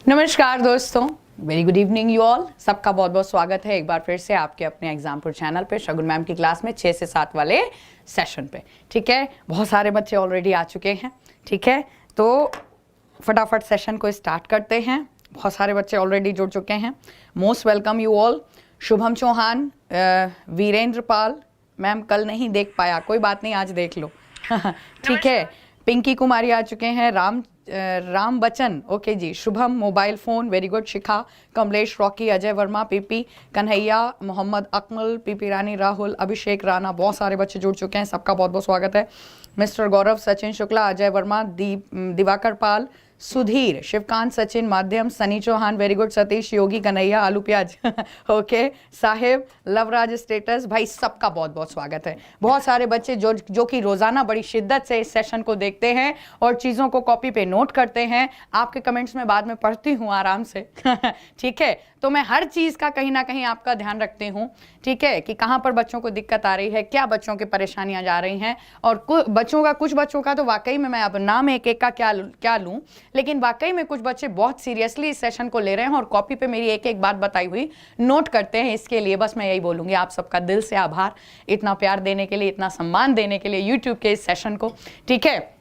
नमस्कार दोस्तों, very good evening you all. सबका बहुत बहुत स्वागत है एक बार फिर से आपके अपने एग्जामपुर चैनल पे शगुन मैम की क्लास में 6 से 7 वाले सेशन पे। ठीक है, बहुत सारे बच्चे ऑलरेडी आ चुके हैं। ठीक है, तो फटाफट सेशन को स्टार्ट करते हैं। बहुत सारे बच्चे ऑलरेडी जुड़ चुके हैं। Most welcome you all. Shubham Chauhan, Virendra Pal, ma'am कल नहीं देख पाया, कोई बात नहीं, आज देख लो। ठीक है, पिंकी कुमारी आ चुके हैं। Ram Bachchan, okay ji. Shubham mobile phone, very good. Shikha, Kamlesh, Rocky, Ajay Verma, PP Kanhaiya, Mohammad Akmal, PP Rani, Rahul, Abhishek Rana, बहुत सारे बच्चे जुड़ चुके हैं। सबका बहुत बहुत स्वागत है। मिस्टर गौरव, सचिन शुक्ला, अजय वर्मा, दिवाकर पाल, सुधीर, शिवकांत, सचिन, माध्यम, सनी चौहान, वेरी गुड। सतीश, योगी, कन्हैया, आलू प्याज, ओके। साहिब, लवराज, स्टेटस, भाई सबका बहुत बहुत स्वागत है। बहुत सारे बच्चे जो कि रोजाना बड़ी शिद्दत से इस सेशन को देखते हैं और चीज़ों को कॉपी पे नोट करते हैं। आपके कमेंट्स में बाद में पढ़ती हूँ आराम से। ठीक है, तो मैं हर चीज़ का कहीं ना कहीं आपका ध्यान रखती हूँ। ठीक है, कि कहाँ पर बच्चों को दिक्कत आ रही है, क्या बच्चों की परेशानियाँ जा रही हैं। और कुछ बच्चों का तो वाकई में मैं अब नाम एक एक का क्या लूँ, लेकिन वाकई में कुछ बच्चे बहुत सीरियसली इस सेशन को ले रहे हैं और कॉपी पे मेरी एक एक बात बताई हुई नोट करते हैं। इसके लिए बस मैं यही बोलूँगी, आप सबका दिल से आभार, इतना प्यार देने के लिए, इतना सम्मान देने के लिए यूट्यूब के इस सेशन को। ठीक है,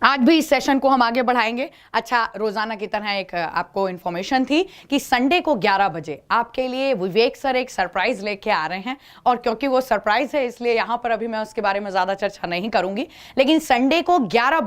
आज भी इस सेशन को हम आगे बढ़ाएंगे। अच्छा, रोजाना की तरह एक आपको इन्फॉर्मेशन थी कि संडे को 11 बजे आपके लिए विवेक सर एक सरप्राइज लेके आ रहे हैं, और क्योंकि वो सरप्राइज है इसलिए यहाँ पर अभी मैं उसके बारे में ज्यादा चर्चा नहीं करूंगी। लेकिन संडे को 11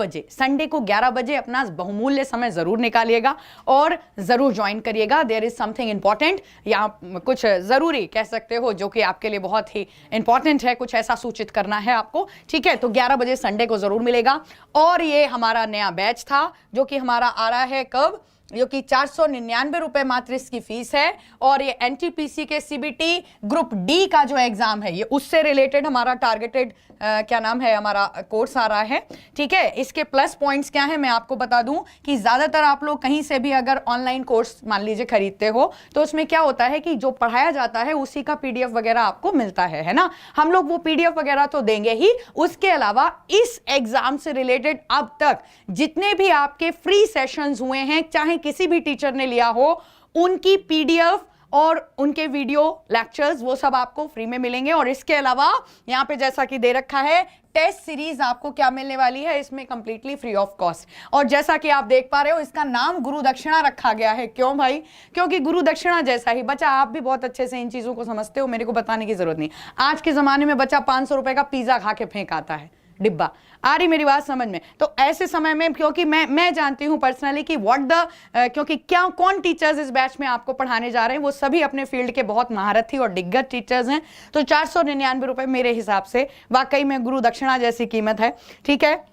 बजे अपना बहुमूल्य समय जरूर निकालिएगा और जरूर ज्वाइन करिएगा। देयर इज समथिंग इंपॉर्टेंट, यहाँ कुछ जरूरी कह सकते हो जो कि आपके लिए बहुत ही इंपॉर्टेंट है, कुछ ऐसा सूचित करना है आपको। ठीक है, तो 11 बजे संडे को जरूर मिलेगा। और ये हमारा नया बैच था जो कि हमारा आ रहा है कब, जो कि 499 रुपए मात्र इसकी फीस है। और ये एनटीपीसी के सीबीटी ग्रुप डी का जो एग्जाम है, ये उससे रिलेटेड हमारा टारगेटेड क्या नाम है, हमारा कोर्स आ रहा है। ठीक है, इसके प्लस पॉइंट्स क्या है मैं आपको बता दूं कि ज्यादातर आप लोग कहीं से भी अगर ऑनलाइन कोर्स मान लीजिए खरीदते हो तो उसमें क्या होता है कि जो पढ़ाया जाता है उसी का पीडीएफ वगैरह आपको मिलता है ना। हम लोग वो पीडीएफ वगैरह तो देंगे ही, उसके अलावा इस एग्जाम से रिलेटेड अब तक जितने भी आपके फ्री सेशंस हुए हैं, चाहे किसी भी टीचर ने लिया हो, उनकी पीडीएफ और उनके वीडियो लेक्चर्स वो सब आपको फ्री में मिलेंगे। और इसके अलावा यहाँ पे जैसा कि दे रखा है, टेस्ट सीरीज आपको क्या मिलने वाली है इसमें कंप्लीटली फ्री ऑफ कॉस्ट। और जैसा कि आप देख पा रहे हो, इसका नाम गुरु दक्षिणा रखा गया है। क्यों भाई? क्योंकि गुरु दक्षिणा जैसा ही बच्चा, आप भी बहुत अच्छे से इन चीजों को समझते हो, मेरे को बताने की जरूरत नहीं। आज के जमाने में बच्चा 500 रुपए का पिज्जा खा के फेंक आता है डिब्बा। आ रही मेरी बात समझ में? तो ऐसे समय में, क्योंकि मैं जानती हूं पर्सनली कि क्योंकि क्या कौन टीचर्स इस बैच में आपको पढ़ाने जा रहे हैं, वो सभी अपने फील्ड के बहुत महारथी और दिग्गज टीचर्स हैं। तो 499 रुपए मेरे हिसाब से वाकई में गुरु दक्षिणा जैसी कीमत है। ठीक है,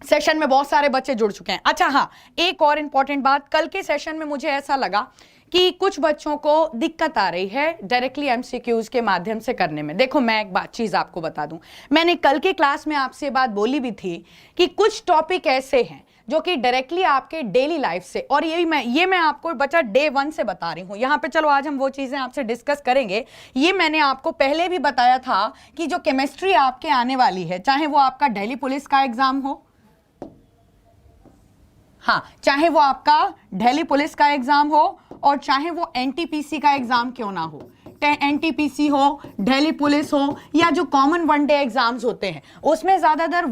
सेशन में बहुत सारे बच्चे जुड़ चुके हैं। अच्छा हाँ, एक और इंपॉर्टेंट बात, कल के सेशन में मुझे ऐसा लगा कि कुछ बच्चों को दिक्कत आ रही है डायरेक्टली एमसीक्यूज के माध्यम से करने में। देखो, मैं एक चीज आपको बता दूं, मैंने कल के क्लास में आपसे बात बोली भी थी कि कुछ टॉपिक ऐसे हैं जो कि डायरेक्टली आपके डेली लाइफ से, और ये मैं आपको बच्चा डे 1 से बता रही हूं यहाँ पे। चलो आज हम वो चीजें आपसे डिस्कस करेंगे। ये मैंने आपको पहले भी बताया था कि जो केमिस्ट्री आपके आने वाली है, चाहे वो आपका दिल्ली पुलिस का एग्जाम हो, हाँ, चाहे वो आपका दिल्ली पुलिस का एग्जाम हो और चाहे वो एनटीपीसी का एग्जाम क्यों ना हो, एनटीपीसी हो, दिल्ली पुलिस हो, या जो कॉमन वन डे एग्जाम्स होते हैं, उसमें ज्यादातर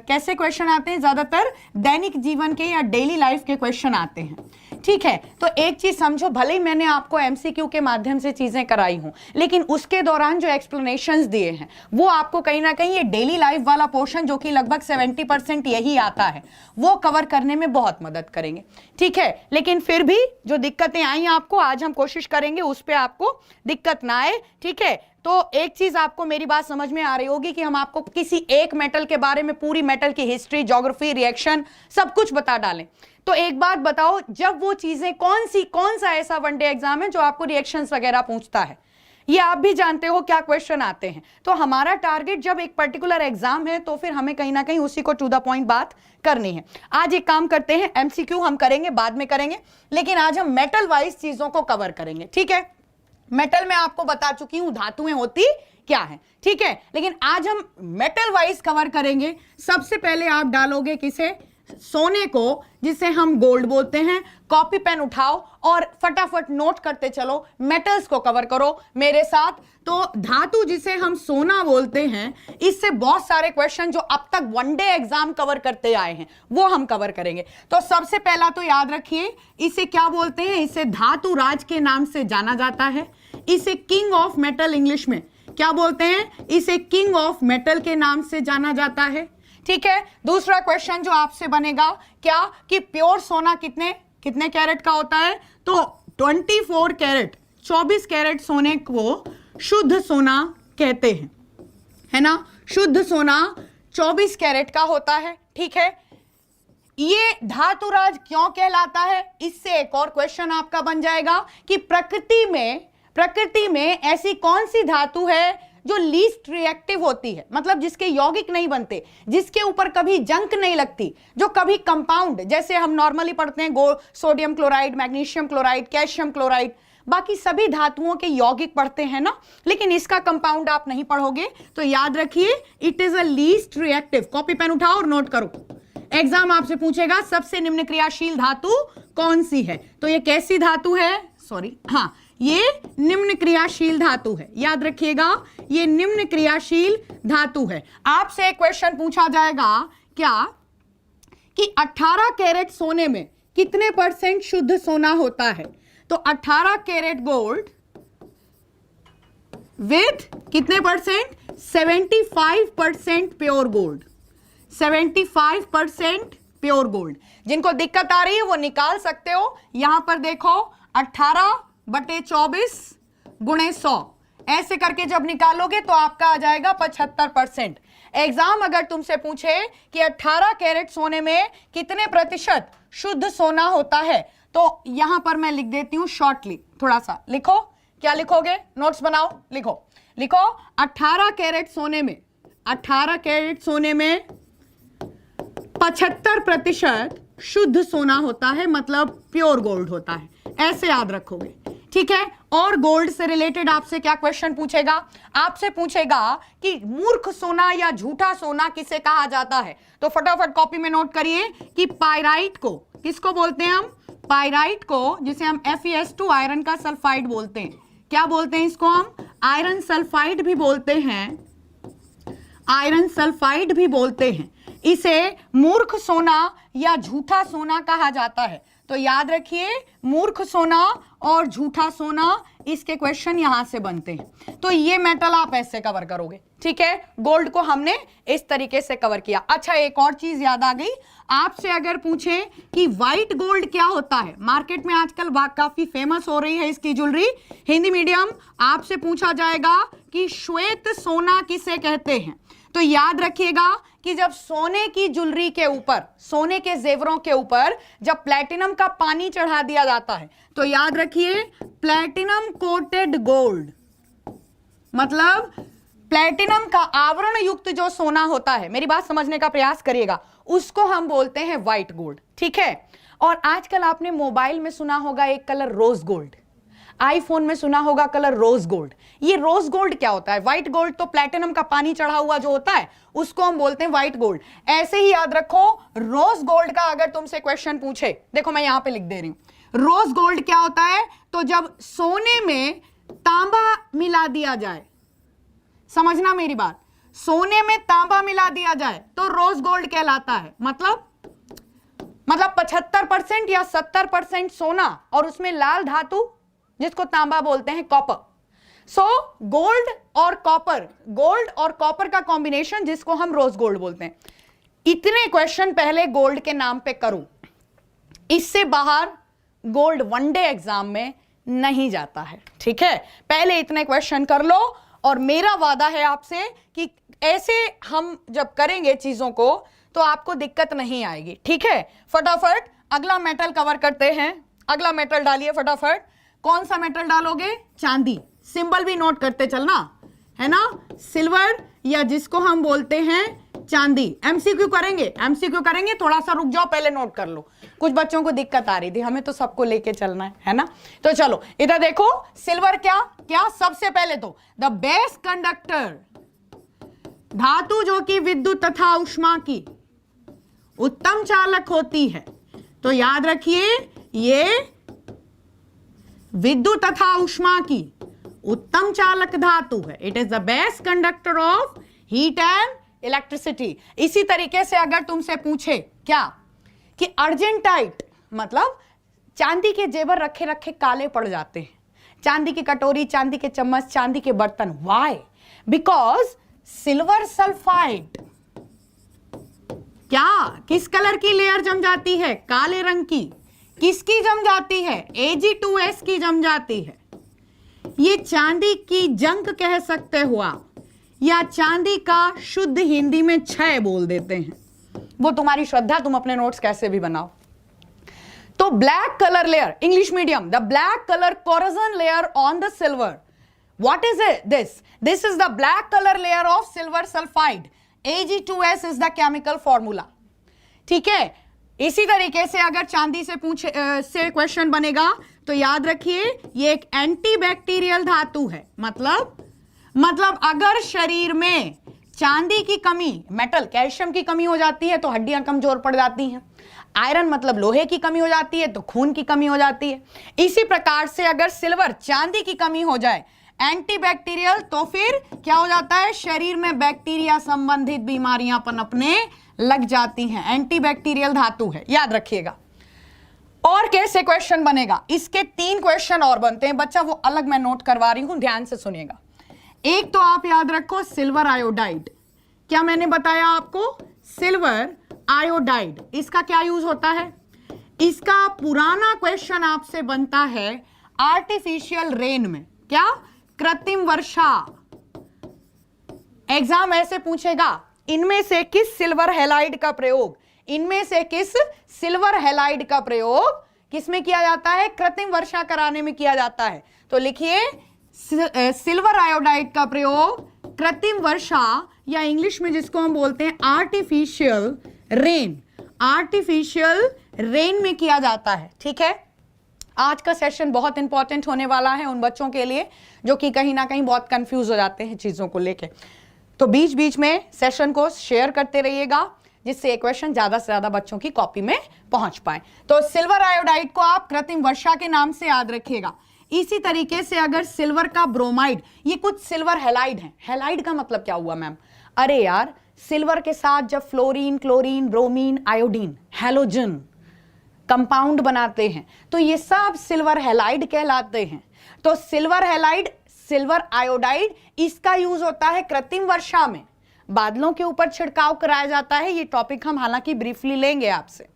कैसे क्वेश्चन आते हैं? ज्यादातर दैनिक जीवन के या डेली लाइफ के क्वेश्चन आते हैं। ठीक है, तो एक चीज समझो, भले ही मैंने आपको एमसीक्यू के माध्यम से चीजें कराई हूं, लेकिन उसके दौरान जो एक्सप्लेनेशंस दिए हैं वो आपको कहीं ना कहीं ये डेली लाइफ वाला पोर्शन, जो कि लगभग 70% यही आता है, वो कवर करने में बहुत मदद करेंगे। ठीक है, लेकिन फिर भी जो दिक्कतें आई आपको, आज हम कोशिश करेंगे उस पर आपको दिक्कत ना आए। ठीक है, तो एक चीज आपको मेरी बात समझ में आ रही होगी कि हम आपको किसी एक मेटल के बारे में पूरी मेटल की हिस्ट्री, ज्योग्राफी, रिएक्शन सब कुछ बता डालें। तो एक बात बताओ, जब वो चीजें कौन सा ऐसा वनडे एग्जाम है जो आपको रिएक्शंस वगैरह पूछता है? ये आप भी जानते हो क्या क्वेश्चन आते हैं। तो हमारा टारगेट जब एक पर्टिकुलर एग्जाम है तो फिर हमें कहीं ना कहीं उसी को टू द पॉइंट बात करनी है। आज एक काम करते हैं, एमसीक्यू हम करेंगे बाद में करेंगे, लेकिन आज हम मेटल वाइज चीजों को कवर करेंगे। ठीक है, मेटल में आपको बता चुकी हूं धातुएं होती क्या है। ठीक है, लेकिन आज हम मेटल वाइज कवर करेंगे। सबसे पहले आप डालोगे किसे? सोने को, जिसे हम गोल्ड बोलते हैं। कॉपी पेन उठाओ और फटाफट नोट करते चलो, मेटल्स को कवर करो मेरे साथ। तो धातु जिसे हम सोना बोलते हैं, इससे बहुत सारे क्वेश्चन जो अब तक वनडे एग्जाम कवर करते आए हैं वो हम कवर करेंगे। तो सबसे पहला तो याद रखिए, इसे क्या बोलते हैं? इसे धातु राज के नाम से जाना जाता है। इसे किंग ऑफ मेटल, इंग्लिश में क्या बोलते हैं? इसे किंग ऑफ मेटल के नाम से जाना जाता है। ठीक है। दूसरा क्वेश्चन जो आपसे बनेगा क्या, कि प्योर सोना कितने कितने कैरेट का होता है? तो 24 कैरेट, 24 कैरेट सोने को शुद्ध सोना कहते हैं, है ना। शुद्ध सोना 24 कैरेट का होता है। ठीक है। ये धातुराज क्यों कहलाता है? इससे एक और क्वेश्चन आपका बन जाएगा कि प्रकृति में ऐसी कौन सी धातु है जो लीस्ट रिएक्टिव होती है, मतलब जिसके यौगिक नहीं बनते, जिसके ऊपर कभी जंक नहीं लगती, जो कभी कंपाउंड, जैसे हम नॉर्मली पढ़ते हैं sodium chloride, magnesium chloride, calcium chloride, बाकी सभी धातुओं के यौगिक पढ़ते हैं ना, लेकिन इसका कंपाउंड आप नहीं पढ़ोगे। तो याद रखिए, it is a least reactive. Copy pen उठाओ और नोट करो, एग्जाम आपसे पूछेगा सबसे निम्न क्रियाशील धातु कौन सी है। तो ये कैसी धातु है? हाँ, ये निम्न क्रियाशील धातु है। याद रखिएगा, ये निम्न क्रियाशील धातु है। आपसे एक क्वेश्चन पूछा जाएगा क्या, कि 18 कैरेट सोने में कितने % शुद्ध सोना होता है? तो 18 कैरेट गोल्ड विथ कितने %? 75% प्योर गोल्ड। 75% pure gold. जिनको दिक्कत आ रही है वो निकाल सकते हो। यहां पर देखो, 18/24 × 100, ऐसे करके जब निकालोगे तो आपका आ जाएगा 75%। एग्जाम अगर तुमसे पूछे कि 18 कैरेट सोने में कितने % शुद्ध सोना होता है, तो यहां पर मैं लिख देती हूं शॉर्टली, थोड़ा सा लिखो। क्या लिखोगे? नोट्स बनाओ, लिखो 18 कैरेट सोने में 75% शुद्ध सोना होता है, मतलब प्योर गोल्ड होता है। ऐसे याद रखोगे। ठीक है। और गोल्ड से रिलेटेड आपसे क्या क्वेश्चन पूछेगा? आपसे पूछेगा कि मूर्ख सोना या झूठा सोना किसे कहा जाता है। तो फटाफट कॉपी में नोट करिए कि पाइराइट को किसको बोलते हैं हम? पाइराइट को, जिसे हम FeS2 आयरन का सल्फाइड बोलते हैं। क्या बोलते हैं इसको? हम आयरन सल्फाइड भी बोलते हैं, आयरन सल्फाइड भी बोलते हैं। इसे मूर्ख सोना या झूठा सोना कहा जाता है। तो याद रखिए, मूर्ख सोना और झूठा सोना, इसके क्वेश्चन यहां से बनते हैं। तो ये मेटल आप ऐसे कवर करोगे। ठीक है। गोल्ड को हमने इस तरीके से कवर किया। अच्छा, एक और चीज याद आ गई, आपसे अगर पूछे कि व्हाइट गोल्ड क्या होता है, मार्केट में आजकल काफी फेमस हो रही है इसकी ज्वेलरी, हिंदी मीडियम, आपसे पूछा जाएगा कि श्वेत सोना किसे कहते हैं। तो याद रखिएगा कि जब सोने की ज्वेलरी के ऊपर, सोने के जेवरों के ऊपर जब प्लैटिनम का पानी चढ़ा दिया जाता है, तो याद रखिए प्लैटिनम कोटेड गोल्ड, मतलब प्लैटिनम का आवरण युक्त जो सोना होता है, मेरी बात समझने का प्रयास करिएगा, उसको हम बोलते हैं व्हाइट गोल्ड। ठीक है। और आजकल आपने मोबाइल में सुना होगा एक कलर रोज गोल्ड, आईफोन में सुना होगा कलर रोज गोल्ड। ये रोज गोल्ड क्या होता है? व्हाइट गोल्ड तो प्लैटिनम का पानी चढ़ा हुआ जो होता है उसको हम बोलते हैं व्हाइट गोल्ड। ऐसे ही याद रखो, रोज गोल्ड का अगर तुमसे क्वेश्चन पूछे, देखो मैं यहां पे लिख दे रही हूं, रोज गोल्ड क्या होता है? तो जब सोने में तांबा मिला दिया जाए, समझना मेरी बात, सोने में तांबा मिला दिया जाए तो रोज गोल्ड कहलाता है। मतलब 75% या 70% सोना और उसमें लाल धातु जिसको तांबा बोलते हैं कॉपर। सो गोल्ड और कॉपर का कॉम्बिनेशन जिसको हम रोज गोल्ड बोलते हैं। इतने क्वेश्चन पहले गोल्ड के नाम पे करूं, इससे बाहर गोल्ड वनडे एग्जाम में नहीं जाता है। ठीक है। पहले इतने क्वेश्चन कर लो और मेरा वादा है आपसे कि ऐसे हम जब करेंगे चीजों को तो आपको दिक्कत नहीं आएगी। ठीक है। फटाफट अगला मेटल कवर करते हैं। अगला मेटल डालिए फटाफट। कौन सा मेटल डालोगे? चांदी। सिंबल भी नोट करते चलना, है ना। सिल्वर या जिसको हम बोलते हैं चांदी। एमसीक्यू करेंगे, थोड़ा सा रुक जाओ, पहले नोट कर लो। कुछ बच्चों को दिक्कत आ रही थी, हमें तो सबको लेके चलना है ना। तो चलो इधर देखो, सिल्वर क्या सबसे पहले तो द बेस्ट कंडक्टर, धातु जो कि विद्युत तथा उत्तम चालक होती है। तो याद रखिए ये विद्युत तथा ऊष्मा की उत्तम चालक धातु है। It is the best conductor of heat and electricity. इसी तरीके से अगर तुमसे पूछे क्या कि अर्जेंटाइट मतलब चांदी के जेवर रखे रखे काले पड़ जाते हैं, चांदी की कटोरी, चांदी के चम्मच, चांदी के बर्तन, व्हाई? बिकॉज सिल्वर सल्फाइड क्या किस कलर की लेयर जम जाती है? काले रंग की। किसकी जम जाती है? Ag2S की जम जाती है। ये चांदी की जंग कह सकते हो आप, या चांदी का शुद्ध हिंदी में क्षय बोल देते हैं। वो तुम्हारी श्रद्धा, तुम अपने नोट्स कैसे भी बनाओ। तो black colour layer, English medium, the black colour corrosion layer on the silver, what is it? This is the black colour layer of silver sulphide. Ag2S is the chemical formula. ठीक है, इसी तरीके से अगर चांदी से से क्वेश्चन बनेगा तो याद रखिए ये एक एंटीबैक्टीरियल धातु है। मतलब अगर शरीर में चांदी की कमी, मेटल कैल्शियम की कमी हो जाती है तो हड्डियां कमजोर पड़ जाती हैं। आयरन मतलब लोहे की कमी हो जाती है तो खून की कमी हो जाती है। इसी प्रकार से अगर सिल्वर, चांदी की कमी हो जाए एंटीबैक्टीरियल, तो फिर क्या हो जाता है? शरीर में बैक्टीरिया संबंधित बीमारियां पनपने लग जाती हैं। एंटीबैक्टीरियल धातु है, याद रखिएगा। और कैसे क्वेश्चन बनेगा? इसके 3 क्वेश्चन और बनते हैं बच्चा, वो अलग मैं नोट करवा रही हूं, ध्यान से सुनिएगा। एक तो आप याद रखो सिल्वर आयोडाइड। क्या मैंने बताया आपको? सिल्वर आयोडाइड, इसका क्या यूज होता है? इसका पुराना क्वेश्चन आपसे बनता है आर्टिफिशियल रेन में। क्या? कृत्रिम वर्षा। एग्जाम ऐसे पूछेगा, इनमें से किस सिल्वर हैलाइड का प्रयोग, इनमें से किस सिल्वर हैलाइड का प्रयोग किसमें किया जाता है? कृत्रिम वर्षा कराने में किया जाता है। तो लिखिए सिल्वर आयोडाइड का प्रयोग कृत्रिम वर्षा, या इंग्लिश में जिसको हम बोलते हैं आर्टिफिशियल रेन, आर्टिफिशियल रेन में किया जाता है। ठीक है, आज का सेशन बहुत इंपॉर्टेंट होने वाला है उन बच्चों के लिए जो कि कहीं ना कहीं बहुत कंफ्यूज हो जाते हैं चीजों को लेके। तो बीच बीच में सेशन को शेयर करते रहिएगा जिससे ये क्वेश्चन ज्यादा से ज्यादा बच्चों की कॉपी में पहुंच पाए। तो सिल्वर आयोडाइड को आप कृत्रिम वर्षा के नाम से याद रखिएगा। इसी तरीके से अगर सिल्वर का ब्रोमाइड, ये कुछ सिल्वर हैलाइड है। हैलाइड का मतलब क्या हुआ मैम? अरे यार, सिल्वर के साथ जब fluorine, chlorine, bromine, iodine, halogen compound बनाते हैं तो ये सब सिल्वर हैलाइड कहलाते हैं। तो सिल्वर हैलाइड, सिल्वर आयोडाइड, इसका यूज होता है कृत्रिम वर्षा में, बादलों के ऊपर छिड़काव कराया जाता है। ये टॉपिक हम हालांकि ब्रीफली लेंगे आपसे।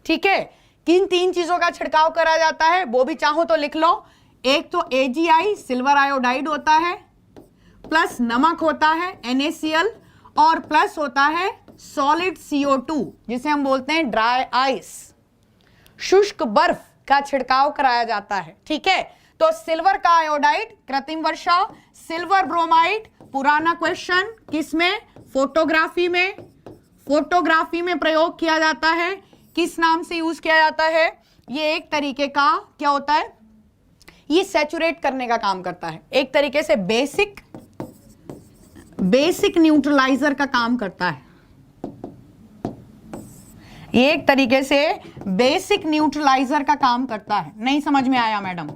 ठीक है, किन 3 चीजों का छिड़काव कराया जाता है वो भी चाहो तो लिख लो। एक तो AgI सिल्वर आयोडाइड होता है, प्लस नमक होता है NaCl, और प्लस होता है सॉलिड CO2 जिसे हम बोलते हैं ड्राई आइस, शुष्क बर्फ का छिड़काव कराया जाता है। ठीक है, तो सिल्वर का आयोडाइड कृत्रिम वर्षा, सिल्वर ब्रोमाइड पुराना क्वेश्चन किसमें? फोटोग्राफी में। फोटोग्राफी में प्रयोग किया जाता है। किस नाम से यूज किया जाता है? ये एक तरीके का क्या होता है? ये सैचुरेट करने का काम करता है, एक तरीके से बेसिक न्यूट्रलाइजर का काम करता है। ये एक तरीके से बेसिक न्यूट्रलाइजर का काम करता है। नहीं समझ में आया मैडम?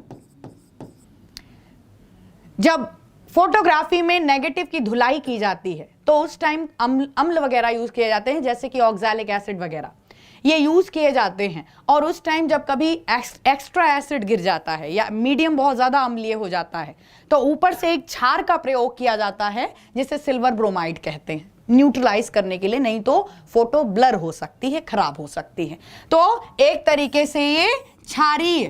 जब फोटोग्राफी में नेगेटिव की धुलाई की जाती है तो उस टाइम अम्ल वगैरह यूज किए जाते हैं, जैसे कि ऑक्सैलिक एसिड वगैरह ये यूज किए जाते हैं। और उस टाइम जब कभी एक्स्ट्रा एसिड गिर जाता है या मीडियम बहुत ज्यादा अम्लीय हो जाता है तो ऊपर से एक क्षार का प्रयोग किया जाता है जिसे सिल्वर ब्रोमाइड कहते हैं, न्यूट्रलाइज करने के लिए, नहीं तो फोटो ब्लर हो सकती है, खराब हो सकती है। तो एक तरीके से ये क्षारीय,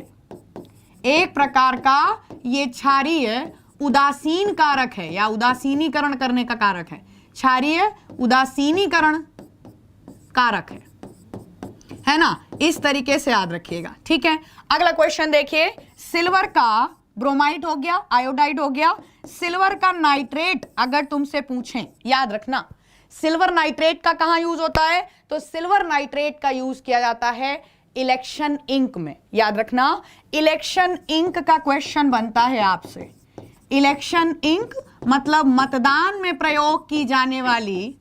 एक प्रकार का ये क्षारीय उदासीन कारक है या उदासीनीकरण करने का कारक है। क्षारीय उदासीनीकरण कारक है ना? इस तरीके से याद रखिएगा। ठीक है, अगला क्वेश्चन देखिए। सिल्वर का ब्रोमाइड हो गया, आयोडाइड हो गया। सिल्वर का नाइट्रेट अगर तुमसे पूछें, याद रखना सिल्वर नाइट्रेट का कहां यूज होता है? तो सिल्वर नाइट्रेट का यूज किया जाता है इलेक्शन इंक में। याद रखना, इलेक्शन इंक का क्वेश्चन बनता है आपसे। इलेक्शन इंक मतलब मतदान में प्रयोग की जाने वाली,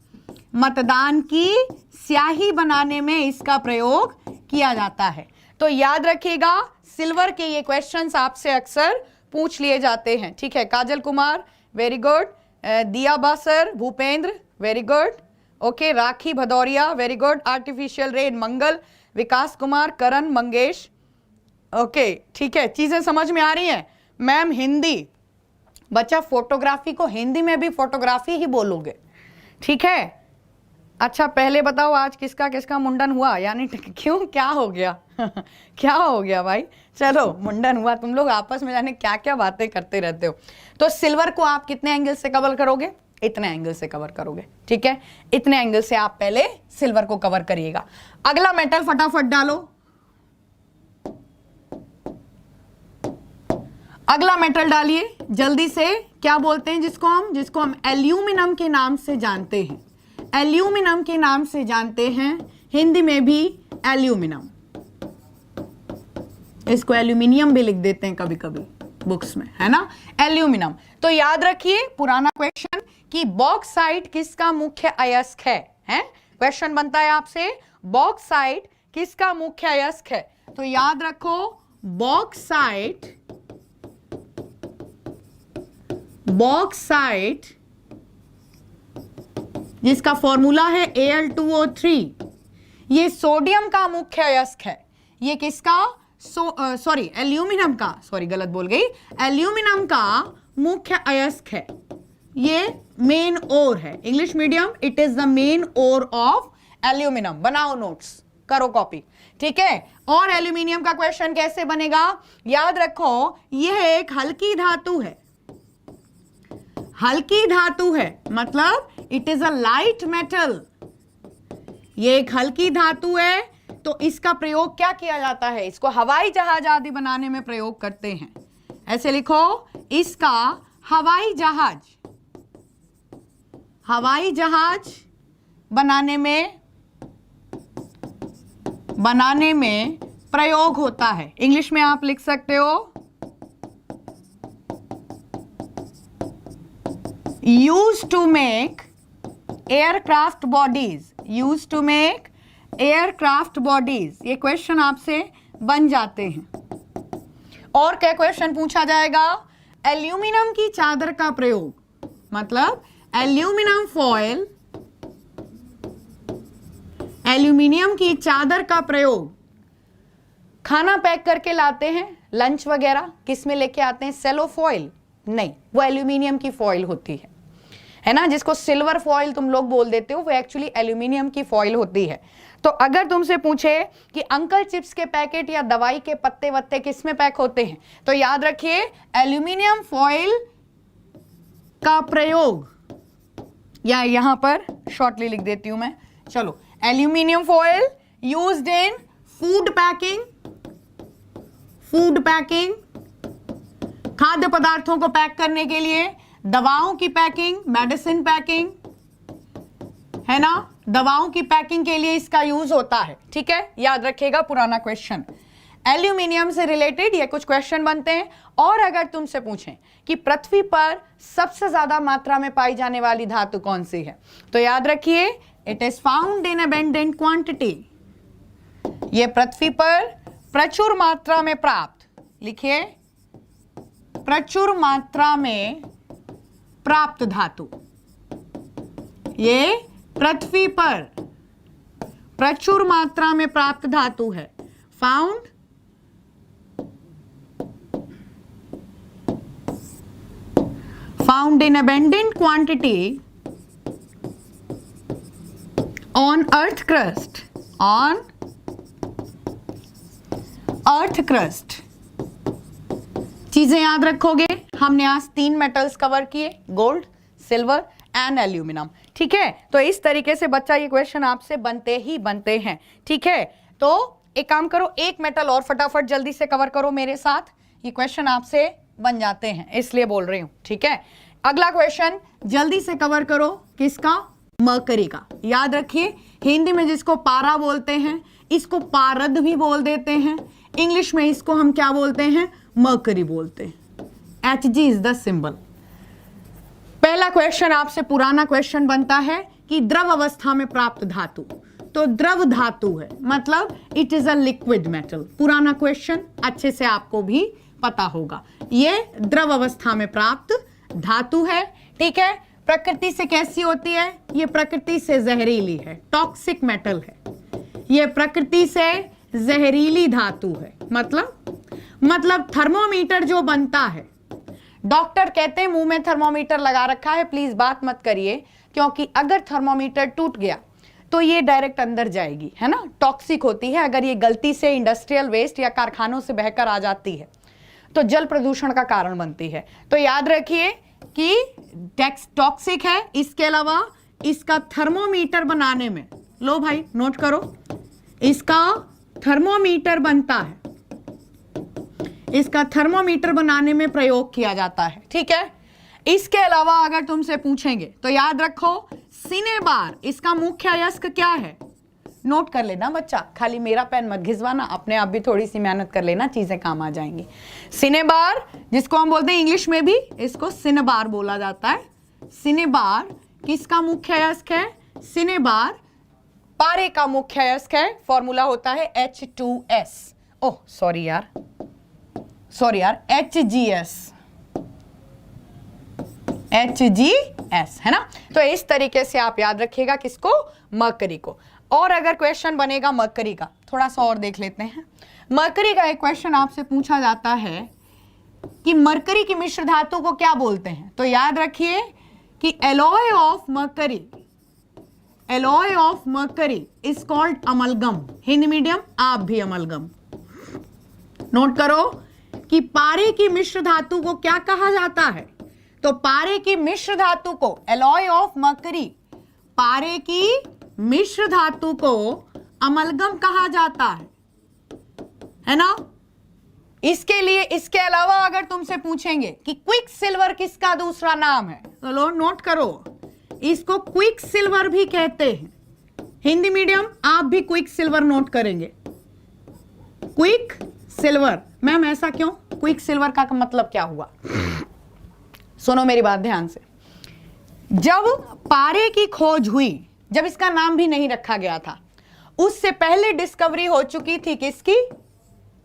मतदान की स्याही बनाने में इसका प्रयोग किया जाता है। तो याद रखिएगा, सिल्वर के ये क्वेश्चंस आपसे अक्सर पूछ लिए जाते हैं। ठीक है, काजल Kumar very good, Diya Basar, Bhupendra very good, okay, Rakhi Bhadauria very good, artificial rain Mangal, Vikas Kumar, Karan, Mangesh, okay, ठीक है, चीजें समझ में आ रही हैं। मैम हिंदी, बच्चा फोटोग्राफी को हिंदी में भी फोटोग्राफी ही बोलोगे, ठीक है। अच्छा पहले बताओ आज किसका किसका मुंडन हुआ, यानी क्यों, क्या हो गया क्या हो गया भाई, चलो मुंडन हुआ, तुम लोग आपस में जाने क्या क्या बातें करते रहते हो। तो सिल्वर को आप कितने एंगल से कवर करोगे, इतने एंगल से कवर करोगे, ठीक है, इतने एंगल से आप पहले सिल्वर को कवर करिएगा। अगला मेटल फटाफट डालो, अगला मेटल डालिए जल्दी से। क्या बोलते हैं जिसको हम एल्यूमिनियम के नाम से जानते हैं, एल्यूमिनियम के नाम से जानते हैं, हिंदी में भी एल्यूमिनियम, इसको एल्यूमिनियम भी लिख देते हैं कभी कभी बुक्स में, है ना, एल्यूमिनियम। तो याद रखिए पुराना क्वेश्चन कि बॉक्साइट किसका मुख्य अयस्क है, क्वेश्चन बनता है आपसे, बॉक्साइट किसका मुख्य अयस्क है। तो याद रखो बॉक्साइट जिसका फॉर्मूला है Al2O3, ये सोडियम का मुख्य अयस्क है। ये किसका, सॉरी एल्यूमिनियम का, सॉरी गलत बोल गई, एल्यूमिनियम का मुख्य अयस्क है, ये मेन ओर है। English medium, it is the main ore of aluminium. बनाओ नोट्स, करो कॉपी, ठीक है। और एल्यूमिनियम का क्वेश्चन कैसे बनेगा, याद रखो यह एक हल्की धातु है, हल्की धातु है, मतलब it is a light metal, ये एक हल्की धातु है। तो इसका प्रयोग क्या किया जाता है, इसको हवाई जहाज आदि बनाने में प्रयोग करते हैं। ऐसे लिखो, इसका हवाई जहाज बनाने में प्रयोग होता है। इंग्लिश में आप लिख सकते हो used to make aircraft bodies, ये क्वेश्चन आपसे बन जाते हैं। और क्या क्वेश्चन पूछा जाएगा, एल्यूमिनियम की चादर का प्रयोग, मतलब एल्यूमिनियम की चादर का प्रयोग, खाना पैक करके लाते हैं, लंच वगैरह किस में लेके आते हैं, सेलो फॉइल नहीं, वो एल्यूमिनियम की फॉइल होती है ना, जिसको सिल्वर फॉइल तुम लोग बोल देते हो, वो एक्चुअली एल्यूमिनियम की फॉइल होती है। तो अगर तुमसे पूछे कि अंकल चिप्स के पैकेट या दवाई के पत्ते वत्ते किस में पैक होते हैं, तो याद रखिए एल्यूमिनियम फॉइल का प्रयोग, या यहां पर शॉर्टली लिख देती हूं मैं, चलो, aluminium foil used in food packing, खाद्य पदार्थों को पैक करने के लिए, दवाओं की पैकिंग, मेडिसिन पैकिंग, है ना, दवाओं की पैकिंग के लिए इसका यूज होता है, ठीक है। याद रखिएगा पुराना क्वेश्चन, एल्यूमिनियम से रिलेटेड ये कुछ क्वेश्चन बनते हैं। और अगर तुमसे पूछें कि पृथ्वी पर सबसे ज्यादा मात्रा में पाई जाने वाली धातु कौन सी है, तो याद रखिए it is found in abundant quantity, ये पृथ्वी पर प्रचुर मात्रा में प्राप्त, लिखिए प्रचुर मात्रा में प्राप्त धातु, ये पृथ्वी पर प्रचुर मात्रा में प्राप्त धातु है, found in abundant quantity on earth crust, चीजें याद रखोगे। हमने आज 3 मेटल्स कवर किए, गोल्ड, सिल्वर एंड एल्यूमिनियम, ठीक है। तो इस तरीके से बच्चा ये क्वेश्चन आपसे बनते हैं, ठीक है। तो एक काम करो, एक मेटल और फटाफट जल्दी से कवर करो मेरे साथ, ये क्वेश्चन आपसे बन जाते हैं, इसलिए बोल रही हूं, ठीक है। अगला क्वेश्चन जल्दी से कवर करो, किसका, मरकरी का। याद रखिए हिंदी में जिसको पारा बोलते हैं, इसको पारद भी बोल देते हैं, इंग्लिश में इसको हम क्या बोलते हैं, मरकरी बोलते हैं। Hg is the symbol. पहला क्वेश्चन आपसे पुराना क्वेश्चन बनता है कि द्रव अवस्था में प्राप्त धातु, तो द्रव धातु है, मतलब it is a liquid metal. पुराना क्वेश्चन अच्छे से आपको भी पता होगा, ये द्रव अवस्था में प्राप्त धातु है। ठीक है, प्रकृति से कैसी होती है? ये प्रकृति से जहरीली है, टॉक्सिक मेटल है, ये प्रकृति से जहरीली धातु है। मतलब थर्मोमीटर जो बनता है, डॉक्टर कहते हैं मुंह में थर्मोमीटर लगा रखा है, प्लीज बात मत करिए, क्योंकि अगर थर्मोमीटर टूट गया तो ये डायरेक्ट अंदर जाएगी, है ना, टॉक्सिक होती है। अगर ये गलती से इंडस्ट्रियल वेस्ट या कारखानों से बहकर आ जाती है तो जल प्रदूषण का कारण बनती है। तो याद रखिए कि टॉक्सिक है। इसके अलावा इसका थर्मोमीटर बनाने में, लो भाई नोट करो, इसका थर्मोमीटर बनता है, इसका थर्मोमीटर बनाने में प्रयोग किया जाता है। ठीक है, इसके अलावा अगर तुमसे पूछेंगे तो याद रखो सिनेबार, इसका मुख्य अयस्क क्या है? नोट कर लेना बच्चा, खाली मेरा पेन मत घिसवाना, अपने आप भी थोड़ी सी मेहनत कर लेना, चीजें काम आ जाएंगी। सिनेबार, जिसको हम बोलते हैं इंग्लिश में भी इसको सिनेबार बोला जाता है। सिनेबार किसका मुख्य अयस्क है? सिनेबार पारे का मुख्य अयस्क है। फॉर्मूला होता है H2S, ओह सॉरी यार HGS, है ना। तो इस तरीके से आप याद रखिएगा किसको? मरकरी को। और अगर क्वेश्चन बनेगा मरकरी का, थोड़ा सा और देख लेते हैं। मरकरी का एक क्वेश्चन आपसे पूछा जाता है कि मरकरी की मिश्र धातु को क्या बोलते हैं? तो याद रखिए कि alloy of mercury is called amalgam. Hindi medium आप भी अमलगम नोट करो कि पारे की मिश्र धातु को क्या कहा जाता है? तो पारे की मिश्र धातु को, एलॉय ऑफ मरकरी, पारे की मिश्र धातु को अमलगम कहा जाता है ना। इसके अलावा अगर तुमसे पूछेंगे कि क्विक सिल्वर किसका दूसरा नाम है, तो लो नोट करो, इसको क्विक सिल्वर भी कहते हैं। हिंदी मीडियम आप भी क्विक सिल्वर नोट करेंगे। क्विक सिल्वर, मैम ऐसा क्यों? क्विक सिल्वर का मतलब क्या हुआ? सुनो मेरी बात ध्यान से। जब पारे की खोज हुई, जब इसका नाम भी नहीं रखा गया था, उससे पहले डिस्कवरी हो चुकी थी किसकी?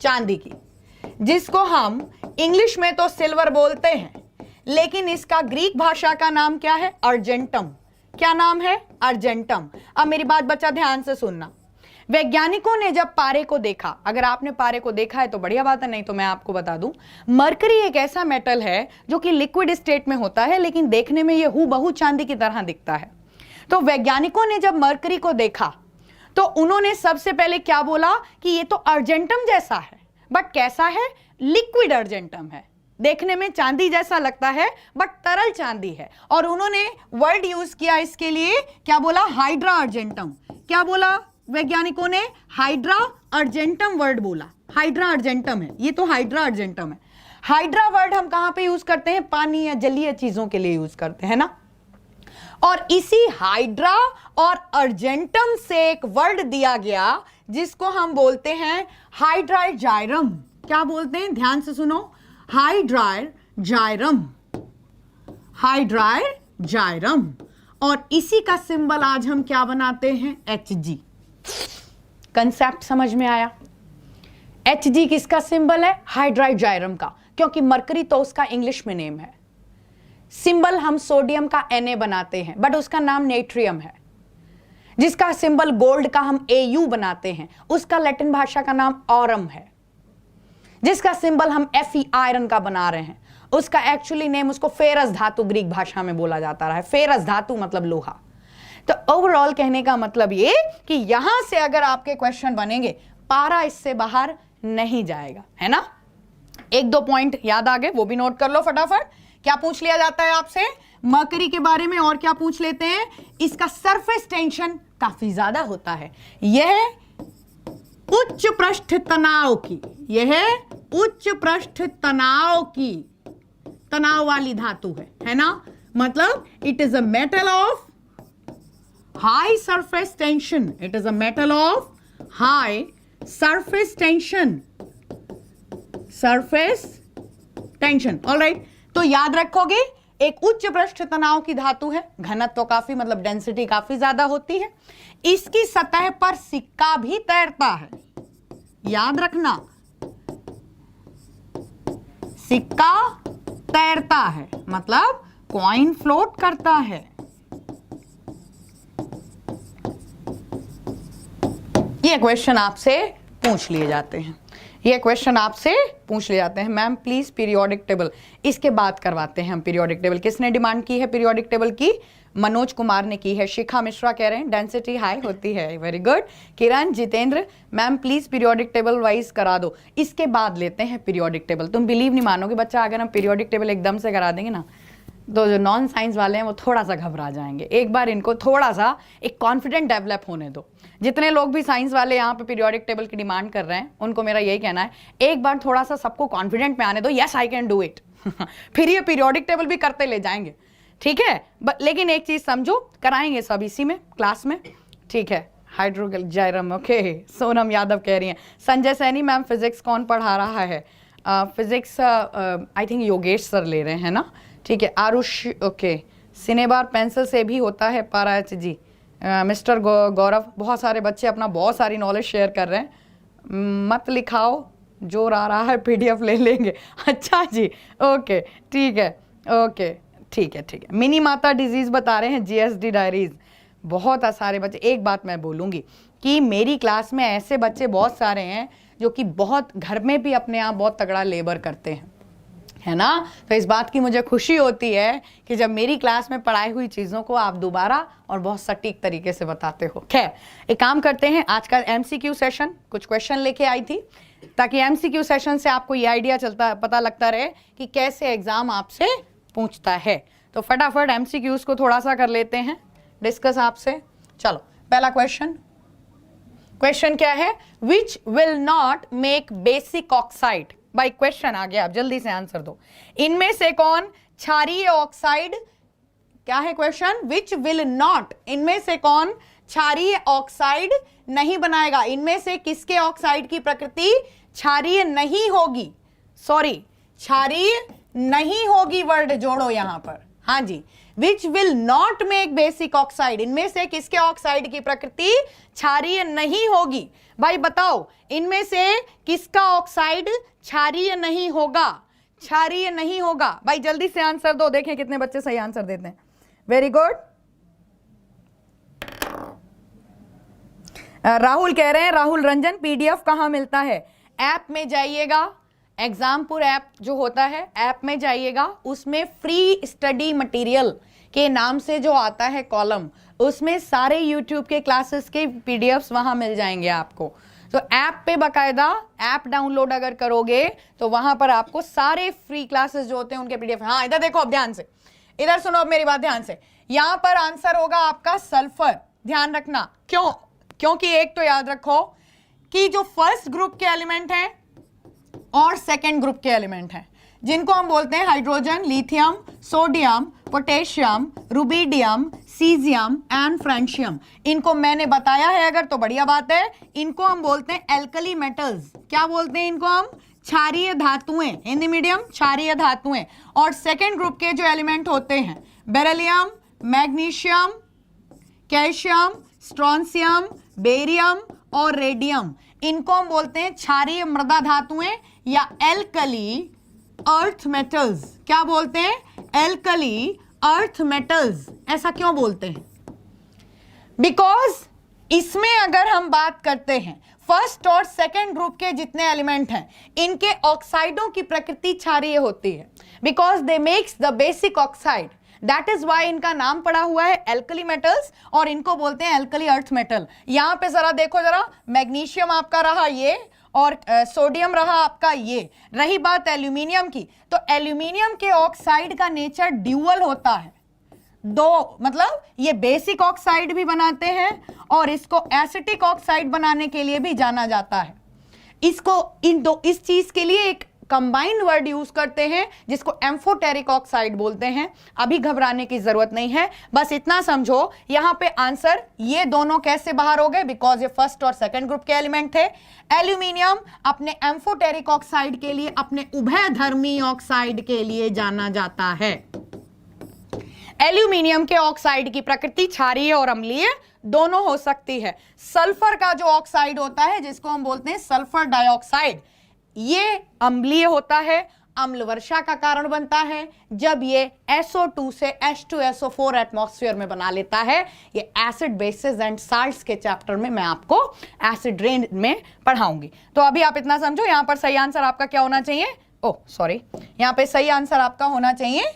चांदी की, जिसको हम इंग्लिश में तो सिल्वर बोलते हैं, लेकिन इसका ग्रीक भाषा का नाम क्या है? अर्जेंटम। क्या नाम है? अर्जेंटम। अब मेरी बात बच्चा ध्यान से सुनना। वैज्ञानिकों ने जब पारे को देखा, अगर आपने पारे को देखा है तो बढ़िया बात है, नहीं तो मैं आपको बता दूं, मरकरी एक ऐसा मेटल है जो कि लिक्विड स्टेट में होता है, लेकिन देखने में यह हूबहू चांदी की तरह दिखता है। तो वैज्ञानिकों ने जब मरकरी को देखा तो उन्होंने सबसे पहले क्या बोला कि ये तो अर्जेंटम जैसा है, बट कैसा है? लिक्विड अर्जेंटम है, देखने में चांदी जैसा लगता है बट तरल चांदी है। और उन्होंने वर्ड यूज किया इसके लिए, क्या बोला? Hydra argentum. क्या बोला वैज्ञानिकों ने? हाइड्रा अर्जेंटम वर्ड बोला। हाइड्रा अर्जेंटम है, ये तो हाइड्रा अर्जेंटम है। हाइड्रा वर्ड हम कहां पे यूज करते हैं? पानी या जलीय चीजों के लिए यूज करते हैं ना। और इसी हाइड्रा और अर्जेंटम से एक वर्ड दिया गया जिसको हम बोलते हैं हाइड्राइड जायरम। क्या बोलते हैं? ध्यान से सुनो, हाइड्राइड जायरम, हाइड्राइड जायरम। और इसी का सिंबल आज हम क्या बनाते हैं? Hg। कंसेप्ट समझ में आया? Hg किसका सिंबल है? हाइड्राइड जायरम का, क्योंकि मरकरी तो उसका इंग्लिश में नेम है। सिंबल हम सोडियम का Na बनाते हैं, बट उसका नाम नेट्रियम है। जिसका सिंबल गोल्ड का हम Au बनाते हैं, उसका लैटिन भाषा का नाम ऑरम है। जिसका सिंबल हम Fe आयरन का बना रहे हैं, उसका एक्चुअली नेम, उसको फेरस धातु ग्रीक भाषा में बोला जाता रहा है। फेरस धातु मतलब लोहा। तो ओवरऑल कहने का मतलब ये कि यहां से अगर आपके क्वेश्चन बनेंगे, पारा इससे बाहर नहीं जाएगा, है ना। एक दो पॉइंट याद आ गए, वो भी नोट कर लो फटाफट। क्या पूछ लिया जाता है आपसे मरकरी के बारे में? और क्या पूछ लेते हैं? इसका सरफेस टेंशन काफी ज्यादा होता है। यह उच्च पृष्ठ तनाव की, यह उच्च पृष्ठ तनाव की, तनाव वाली धातु है ना। मतलब it is a metal of high surface tension, it is a metal of high surface tension, surface tension. Alright, तो याद रखोगे एक उच्च पृष्ठ तनाव की धातु है, घनत्व तो काफी मतलब डेंसिटी काफी ज्यादा होती है। इसकी सतह पर सिक्का भी तैरता है, याद रखना, सिक्का तैरता है मतलब कॉइन फ्लोट करता है। ये क्वेश्चन आपसे पूछ लिए जाते हैं, ये क्वेश्चन आपसे पूछ लिए जाते हैं। मैम प्लीज पीरियोडिक टेबल, इसके बाद करवाते हैं हम पीरियोडिक टेबल। किसने डिमांड की है पीरियोडिक टेबल की? मनोज कुमार ने की है। शिखा मिश्रा कह रहे हैं डेंसिटी हाई होती है, very good. Kiran, Jitendra, ma'am please periodic table wise करा दो। इसके बाद लेते हैं पीरियोडिक टेबल। तुम बिलीव नहीं मानोगे बच्चा, अगर हम पीरियोडिक टेबल एकदम से करा देंगे ना तो जो नॉन साइंस वाले हैं वो थोड़ा सा घबरा जाएंगे। एक बार इनको थोड़ा सा एक कॉन्फिडेंट डेवलप होने दो। जितने लोग भी साइंस वाले यहाँ पे पीरियोडिक टेबल की डिमांड कर रहे हैं उनको मेरा यही कहना है, एक बार थोड़ा सा सबको कॉन्फिडेंट में आने दो, yes I can do it. फिर ये पीरियोडिक टेबल भी करते ले जाएंगे, ठीक है। लेकिन एक चीज समझो, कराएंगे सब इसी में क्लास में, ठीक है। हाइड्रोगल जायरम, ओके। सोनम यादव कह रही हैं। संजय सैनी, मैम फिजिक्स कौन पढ़ा रहा है? Physics I think Yogesh sir ले रहे हैं ना, ठीक है। आरुष, ओके। सिनेबार पेंसिल से भी होता है पाराच जी। मिस्टर गौरव, बहुत सारे बच्चे अपना बहुत सारी नॉलेज शेयर कर रहे हैं। मत लिखाओ, जोर आ रहा है, पीडीएफ ले लेंगे। अच्छा जी, ओके, ठीक है, ओके, ठीक है, ठीक है। मिनी माता डिजीज बता रहे हैं, जीएसडी डायरीज। बहुत सारे बच्चे, एक बात मैं बोलूँगी कि मेरी क्लास में ऐसे बच्चे बहुत सारे हैं जो कि बहुत घर में भी अपने आप बहुत तगड़ा लेबर करते हैं, है ना। तो इस बात की मुझे खुशी होती है कि जब मेरी क्लास में पढ़ाई हुई चीज़ों को आप दोबारा और बहुत सटीक तरीके से बताते हो। खैर, एक काम करते हैं, आज का एमसीक्यू सेशन कुछ क्वेश्चन लेके आई थी ताकि एमसीक्यू सेशन से आपको ये आइडिया चलता पता लगता रहे कि कैसे एग्जाम आपसे पूछता है। तो फटाफट एमसीक्यूज को थोड़ा सा कर लेते हैं डिस्कस आपसे। चलो, पहला क्वेश्चन, क्वेश्चन क्या है? विच will not make basic oxide. भाई क्वेश्चन आ गया, आप जल्दी से आंसर दो। इनमें से कौन क्षारीय ऑक्साइड, क्या है क्वेश्चन? विच विल नॉट, इनमें से कौन क्षारीय ऑक्साइड नहीं बनाएगा? इनमें से किसके ऑक्साइड की प्रकृति क्षारीय नहीं होगी? सॉरी, क्षारीय नहीं होगी, वर्ड जोड़ो यहां पर। हाँ जी, which will not make basic oxide, इनमें से किसके ऑक्साइड की प्रकृति क्षारीय नहीं होगी? भाई बताओ, इनमें से किसका ऑक्साइड क्षारीय नहीं होगा? क्षारीय नहीं होगा। भाई जल्दी से आंसर दो, देखें कितने बच्चे सही आंसर देते हैं। Very good. राहुल कह रहे हैं, राहुल रंजन, पीडीएफ कहां मिलता है? ऐप में जाइएगा, एग्जामपुर ऐप जो होता है, ऐप में जाइएगा, उसमें फ्री स्टडी मटेरियल के नाम से जो आता है कॉलम, उसमें सारे यूट्यूब के क्लासेस के पीडीएफ्स वहां मिल जाएंगे आपको। तो ऐप पे बकायदा ऐप डाउनलोड अगर करोगे तो वहां पर आपको सारे फ्री क्लासेस जो होते हैं उनके पीडीएफ। हाँ, इधर देखो, अब ध्यान से, इधर सुनो अब मेरी बात ध्यान से। यहां पर आंसर होगा आपका सल्फर, ध्यान रखना। क्यों? क्योंकि एक तो याद रखो कि जो फर्स्ट ग्रुप के एलिमेंट हैं और सेकेंड ग्रुप के एलिमेंट हैं, जिनको हम बोलते हैं hydrogen, lithium, sodium, potassium, rubidium, caesium and francium, इनको मैंने बताया है अगर तो बढ़िया बात है। इनको हम बोलते हैं एल्कली मेटल्स। क्या बोलते हैं इनको हम? क्षारीय धातुएं, हिंदी मीडियम, क्षारीय धातुएं। और सेकेंड ग्रुप के जो एलिमेंट होते हैं, बेरिलियम, मैग्नीशियम, कैल्शियम, स्ट्रोंसियम, बेरियम और रेडियम, इनको हम बोलते हैं क्षारीय मृदा धातुएं या एल्कली अर्थ मेटल्स। क्या बोलते हैं? Alkali earth metals. ऐसा क्यों बोलते हैं? बिकॉज इसमें अगर हम बात करते हैं फर्स्ट और सेकेंड ग्रुप के जितने एलिमेंट हैं, इनके ऑक्साइडों की प्रकृति क्षारीय होती है, because they makes the basic oxide. That is why इनका नाम पड़ा हुआ है एल्कली मेटल्स और इनको बोलते हैं एल्कली अर्थ मेटल। यहां पे जरा देखो, जरा मैग्नीशियम आपका रहा ये और सोडियम रहा आपका ये। रही बात एल्यूमिनियम की, तो एल्यूमिनियम के ऑक्साइड का नेचर ड्यूअल होता है, दो, मतलब ये बेसिक ऑक्साइड भी बनाते हैं और इसको एसिटिक ऑक्साइड बनाने के लिए भी जाना जाता है। इसको इस चीज के लिए एक कंबाइंड वर्ड यूज करते हैं जिसको एम्फोटेरिक ऑक्साइड बोलते हैं। अभी घबराने की जरूरत नहीं है, बस इतना समझो यहां पे आंसर ये दोनों कैसे बाहर हो गए, बिकॉज ये फर्स्ट और सेकंड ग्रुप के एलिमेंट थे। एल्यूमिनियम अपने एम्फोटेरिक ऑक्साइड के लिए, अपने उभयधर्मी ऑक्साइड के लिए जाना जाता है। एल्यूमिनियम के ऑक्साइड की प्रकृति क्षारीय और अम्लीय दोनों हो सकती है। सल्फर का जो ऑक्साइड होता है जिसको हम बोलते हैं सल्फर डाइऑक्साइड, ये अम्लीय होता है, अम्ल वर्षा का कारण बनता है जब ये SO2 से H2SO4 एटमॉस्फेयर में बना लेता है। ये एसिड बेसिस एंड साल्ट्स के चैप्टर में मैं आपको एसिड रेन में पढ़ाऊंगी। तो अभी आप इतना समझो, यहां पर सही आंसर आपका क्या होना चाहिए, ओह सॉरी, यहां पे सही आंसर आपका होना चाहिए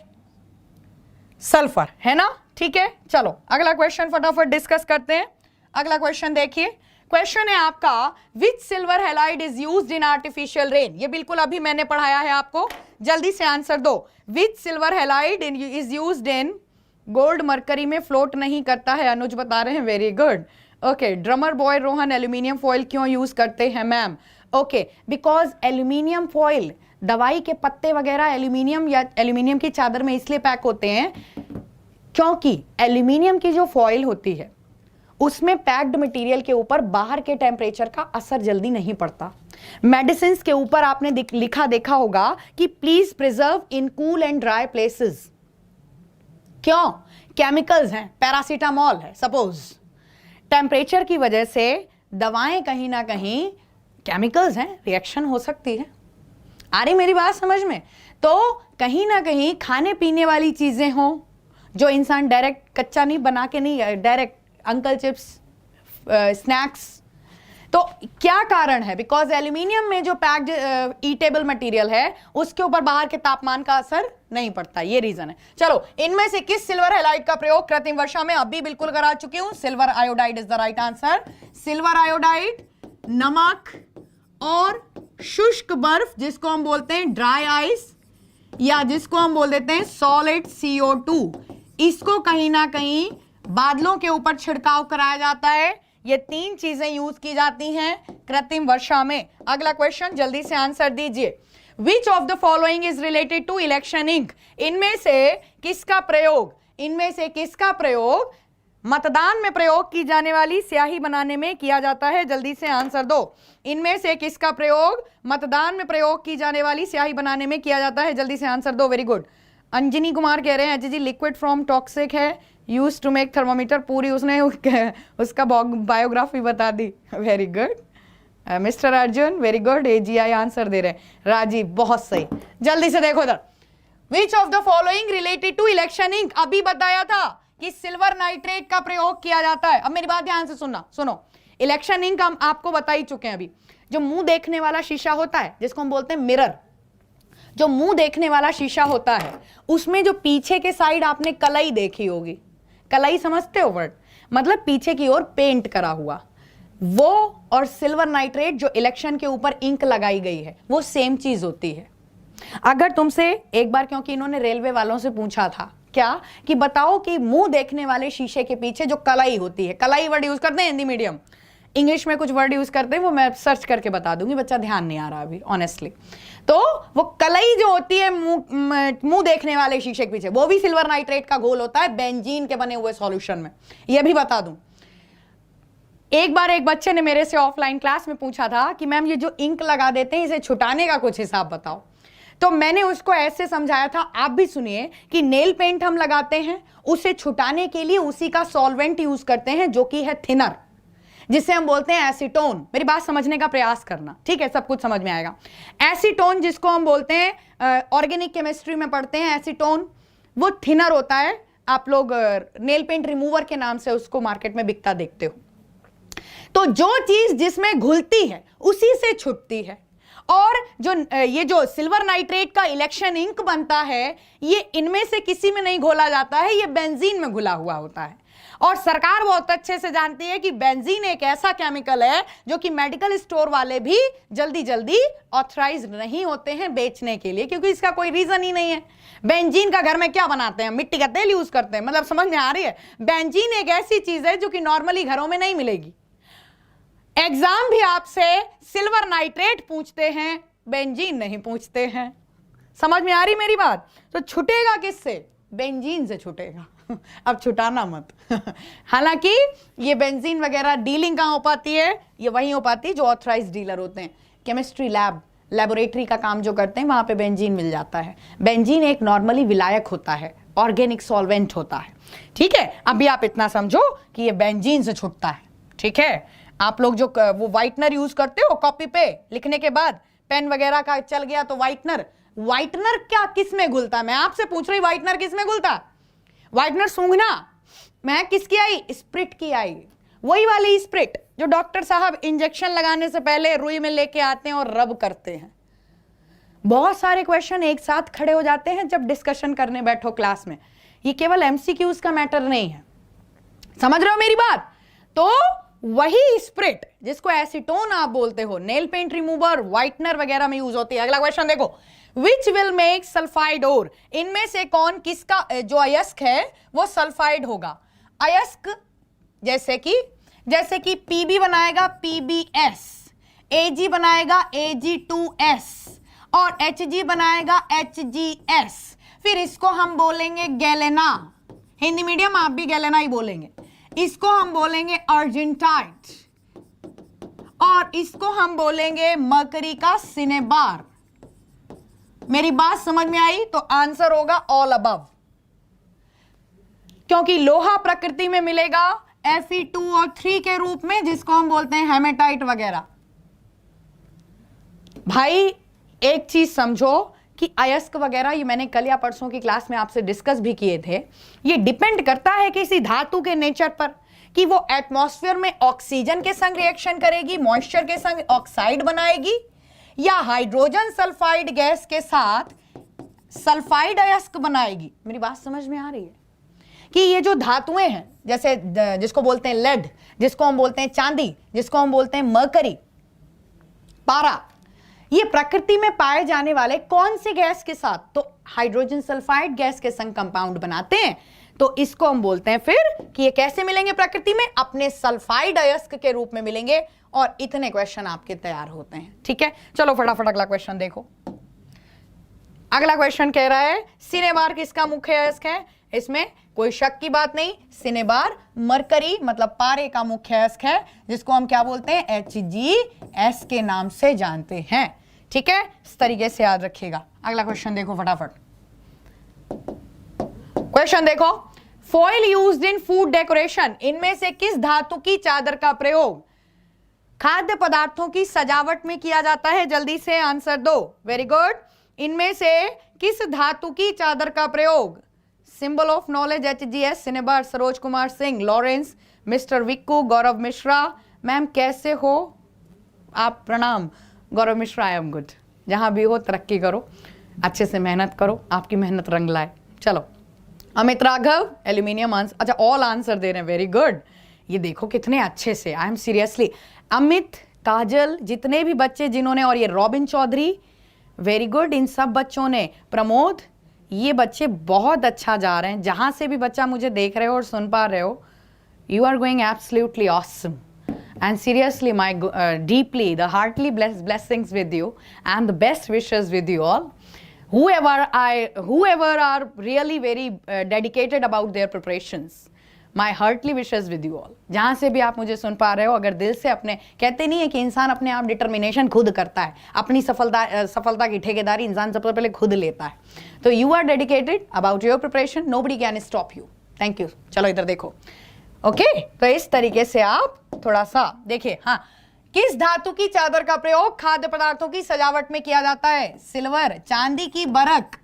सल्फर, है ना। ठीक है, चलो अगला क्वेश्चन फटाफट डिस्कस करते हैं। अगला क्वेश्चन देखिए, क्वेश्चन है आपका, which silver halide is used in artificial rain. ये बिल्कुल अभी मैंने पढ़ाया है आपको, जल्दी से आंसर दो। Which silver halide is used in gold mercury में फ्लोट नहीं करता है, अनुज बता रहे हैं, very good. Okay, drummer boy Rohan aluminium foil क्यों यूज करते हैं ma'am? Okay, because aluminium foil, दवाई के पत्ते वगैरह एल्यूमिनियम या एल्यूमिनियम की चादर में इसलिए पैक होते हैं क्योंकि एल्यूमिनियम की जो फॉइल होती है उसमें पैक्ड मटेरियल के ऊपर बाहर के टेम्परेचर का असर जल्दी नहीं पड़ता। मेडिसिन के ऊपर आपने लिखा देखा होगा कि please preserve in cool and dry places. क्यों? केमिकल्स हैं, पैरासीटामॉल है सपोज, टेम्परेचर की वजह से दवाएं कहीं ना कहीं केमिकल्स हैं, रिएक्शन हो सकती है। आ रही मेरी बात समझ में? तो कहीं ना कहीं खाने पीने वाली चीजें हों जो इंसान डायरेक्ट कच्चा नहीं बना के नहीं, डायरेक्ट अंकल चिप्स, स्नैक्स, तो क्या कारण है? बिकॉज एल्यूमिनियम में जो पैक्ड ईटेबल मटेरियल है उसके ऊपर बाहर के तापमान का असर नहीं पड़ता, ये रीजन है। चलो, इनमें से किस सिल्वर हैलाइड का प्रयोग कृत्रिम वर्षा में? अभी बिल्कुल करा चुकी हूं, silver iodide is the right answer. Silver iodide नमक और शुष्क बर्फ जिसको हम बोलते हैं ड्राई आइस, या जिसको हम बोल देते हैं सॉलिड CO2, इसको कहीं ना कहीं बादलों के ऊपर छिड़काव कराया जाता है। ये तीन चीजें यूज की जाती हैं कृत्रिम वर्षा में। अगला क्वेश्चन जल्दी से आंसर दीजिए। Which of the following is related to election ink? इनमें से किसका प्रयोग मतदान में प्रयोग की जाने वाली स्याही बनाने में किया जाता है? जल्दी से आंसर दो। इनमें से किसका प्रयोग मतदान में प्रयोग की जाने वाली स्याही बनाने में किया जाता है? जल्दी से आंसर दो। Very good. अंजनी कुमार कह रहे हैं जी लिक्विड फ्रॉम टॉक्सिक है, यूज टू मेक थर्मोमीटर। पूरी उसने उसका बायोग्राफी बता दी। Very good mister Arjun, very good. AGI answer दे रहे हैं। राजीव, बहुत सही। जल्दी से देखो इधर, which of the following related to election ink? अभी बताया था कि सिल्वर नाइट्रेट का प्रयोग किया जाता है। अब मेरी बात ध्यान से सुनो। इलेक्शन इंक हम आपको बता ही चुके हैं। अभी जो मुंह देखने वाला शीशा होता है जिसको हम बोलते हैं मिरर, जो मुंह देखने वाला शीशा होता है उसमें जो पीछे के साइड आपने कलई देखी होगी, कलई समझते हो वर्ड? मतलब पीछे की ओर पेंट करा हुआ, वो और सिल्वर नाइट्रेट जो इलेक्शन के ऊपर इंक लगाई गई है वो सेम चीज होती है। अगर तुमसे एक बार, क्योंकि इन्होंने रेलवे वालों से पूछा था क्या कि बताओ कि मुंह देखने वाले शीशे के पीछे जो कलई होती है, कलई वर्ड यूज करते हैं हिंदी मीडियम, इंग्लिश में कुछ वर्ड यूज करते हैं, वो मैं सर्च करके बता दूंगी, बच्चा ध्यान नहीं आ रहा अभी ऑनेस्टली। तो वो कलई जो होती है मुंह देखने वाले शीशे के पीछे, वो भी सिल्वर नाइट्रेट का घोल होता है बेंजीन के बने हुए सॉल्यूशन में। ये भी बता दूं, एक बार एक बच्चे ने मेरे से ऑफलाइन क्लास में पूछा था कि मैम ये जो इंक लगा देते हैं इसे छुटाने का कुछ हिसाब बताओ। तो मैंने उसको ऐसे समझाया था, आप भी सुनिए, कि नेल पेंट हम लगाते हैं, उसे छुटाने के लिए उसी का सॉल्वेंट यूज करते हैं जो कि है थिनर, जिसे हम बोलते हैं एसीटोन। मेरी बात समझने का प्रयास करना, ठीक है? सब कुछ समझ में आएगा। एसीटोन जिसको हम बोलते हैं, ऑर्गेनिक केमिस्ट्री में पढ़ते हैं, एसीटोन वो थिनर होता है। आप लोग नेल पेंट रिमूवर के नाम से उसको मार्केट में बिकता देखते हो। तो जो चीज जिसमें घुलती है उसी से छुटती है। और जो ये जो सिल्वर नाइट्रेट का इलेक्शन इंक बनता है, ये इनमें से किसी में नहीं घोला जाता है, ये बेंजीन में घुला हुआ होता है। और सरकार बहुत अच्छे से जानती है कि बेंजीन एक ऐसा केमिकल है जो कि मेडिकल स्टोर वाले भी जल्दी जल्दी ऑथराइज नहीं होते हैं बेचने के लिए, क्योंकि इसका कोई रीजन ही नहीं है। बेंजीन का घर में क्या बनाते हैं? मिट्टी का तेल यूज करते हैं। मतलब समझ में आ रही है? बेंजीन एक ऐसी चीज है जो कि नॉर्मली घरों में नहीं मिलेगी। एग्जाम भी आपसे सिल्वर नाइट्रेट पूछते हैं, बेंजीन नहीं पूछते हैं। समझ में आ रही मेरी बात? तो छुटेगा किससे? बेंजीन से छुटेगा। अब छुटाना मत। हालांकि ये बेंजीन वगैरह डीलिंग कहां हो पाती है? ये वहीं हो पाती है जो ऑथराइज्ड डीलर होते हैं। केमिस्ट्री लैबोरेटरी का काम जो करते हैं वहां पे बेंजीन मिल जाता है। बेंजीन एक नॉर्मली विलायक होता है, ऑर्गेनिक सॉल्वेंट होता है। ठीक है, अभी आप इतना समझो कि ये बेंजीन से छुटता है। ठीक है, आप लोग जो वो व्हाइटनर यूज करते हो कॉपी पे लिखने के बाद, पेन वगैरह का चल गया तो व्हाइटनर क्या किस में घुलता? मैं आपसे पूछ रही, व्हाइटनर किस में घुलता? व्हाइटनर सूंघना मैं किसकी आई? स्प्रिट की आई। वही वाली स्प्रिट जो डॉक्टर साहब इंजेक्शन लगाने से पहले रुई में लेके आते हैं और रब करते हैं। बहुत सारे क्वेश्चन एक साथ खड़े हो जाते हैं जब डिस्कशन करने बैठो क्लास में। ये केवल एमसीक्यूज का मैटर नहीं है, समझ रहे हो मेरी बात? तो वही स्प्रिट जिसको एसीटोन आप बोलते हो, नेल पेंट रिमूवर, व्हाइटनर वगैरह में यूज होती है। अगला क्वेश्चन देखो, which will make sulphide ore? इनमें से कौन, किसका जो अयस्क है वो सल्फाइड होगा? अयस्क जैसे कि पीबी बनाएगा PbS, Ag बनाएगा Ag2S और Hg बनाएगा HgS। फिर इसको हम बोलेंगे गैलेना। हिंदी मीडियम आप भी गैलेना ही बोलेंगे। इसको हम बोलेंगे अर्जेंटाइट और इसको हम बोलेंगे मरकरी का सिनेबार। मेरी बात समझ में आई? तो आंसर होगा ऑल अबव, क्योंकि लोहा प्रकृति में मिलेगा Fe2 और 3 के रूप में, जिसको हम बोलते हैं हेमेटाइट वगैरह। भाई एक चीज समझो कि अयस्क वगैरह, ये मैंने कल या परसों की क्लास में आपसे डिस्कस भी किए थे, ये डिपेंड करता है किसी धातु के नेचर पर कि वो एटमॉस्फेयर में ऑक्सीजन के संग रिएक्शन करेगी, मॉइस्चर के संग ऑक्साइड बनाएगी, या हाइड्रोजन सल्फाइड गैस के साथ सल्फाइड अयस्क बनाएगी। मेरी बात समझ में आ रही है? कि ये जो धातुएं हैं, जैसे जिसको बोलते हैं लेड, जिसको हम बोलते हैं चांदी, जिसको हम बोलते हैं मरकरी, पारा, ये प्रकृति में पाए जाने वाले कौन से गैस के साथ? तो हाइड्रोजन सल्फाइड गैस के संग कंपाउंड बनाते हैं। तो इसको हम बोलते हैं फिर कि ये कैसे मिलेंगे प्रकृति में? अपने सल्फाइड अयस्क के रूप में मिलेंगे। और इतने क्वेश्चन आपके तैयार होते हैं। ठीक है, चलो फटाफट अगला क्वेश्चन देखो। अगला क्वेश्चन कह रहा है सिनेबार किसका मुख्य अयस्क है? इसमें कोई शक की बात नहीं, सिनेबार मरकरी मतलब पारे का मुख्य अयस्क है, जिसको हम क्या बोलते हैं? HgS के नाम से जानते हैं। ठीक है, इस तरीके से याद रखिएगा। अगला क्वेश्चन देखो फटाफट। क्वेश्चन देखो, foil used in food decoration, इनमें से किस धातु की चादर का प्रयोग खाद्य पदार्थों की सजावट में किया जाता है? जल्दी से आंसर दो। Very good. इनमें से किस धातु की चादर का प्रयोग? Symbol of knowledge HgS, cinnabar, Saroj Kumar Singh, Lawrence, mister Vikku, Gaurav Mishra. Ma'am कैसे हो आप? प्रणाम गौरव मिश्रा, आई एम गुड। जहां भी हो तरक्की करो, अच्छे से मेहनत करो, आपकी मेहनत रंग लाए। चलो, अमित राघव, एल्यूमिनियम आंसर, अच्छा ऑल आंसर दे रहे हैं, वेरी गुड। ये देखो कितने अच्छे से, आई एम सीरियसली। अमित, काजल, जितने भी बच्चे जिन्होंने, और ये रॉबिन चौधरी, वेरी गुड, इन सब बच्चों ने, प्रमोद, ये बच्चे बहुत अच्छा जा रहे हैं। जहां से भी बच्चा मुझे देख रहे हो और सुन पा रहे हो, you are going absolutely awesome and seriously my deeply the heartily blessings with you and the best wishes with you all, whoever are really very dedicated about their preparations, my heartly wishes with you all। जहां से भी आप मुझे सुन पा रहे हो, अगर दिल से अपने, कहते नहीं है कि इंसान अपने आप डिटर्मिनेशन खुद करता है, अपनी सफलता की ठेकेदारी इंसान सबसे पहले खुद लेता है। तो you are dedicated about your preparation, nobody can stop you. Thank you. चलो इधर देखो। ओके, तो इस तरीके से आप थोड़ा सा देखिए। हाँ, किस धातु की चादर का प्रयोग खाद्य पदार्थों की सजावट में किया जाता है? सिल्वर, चांदी की बरक,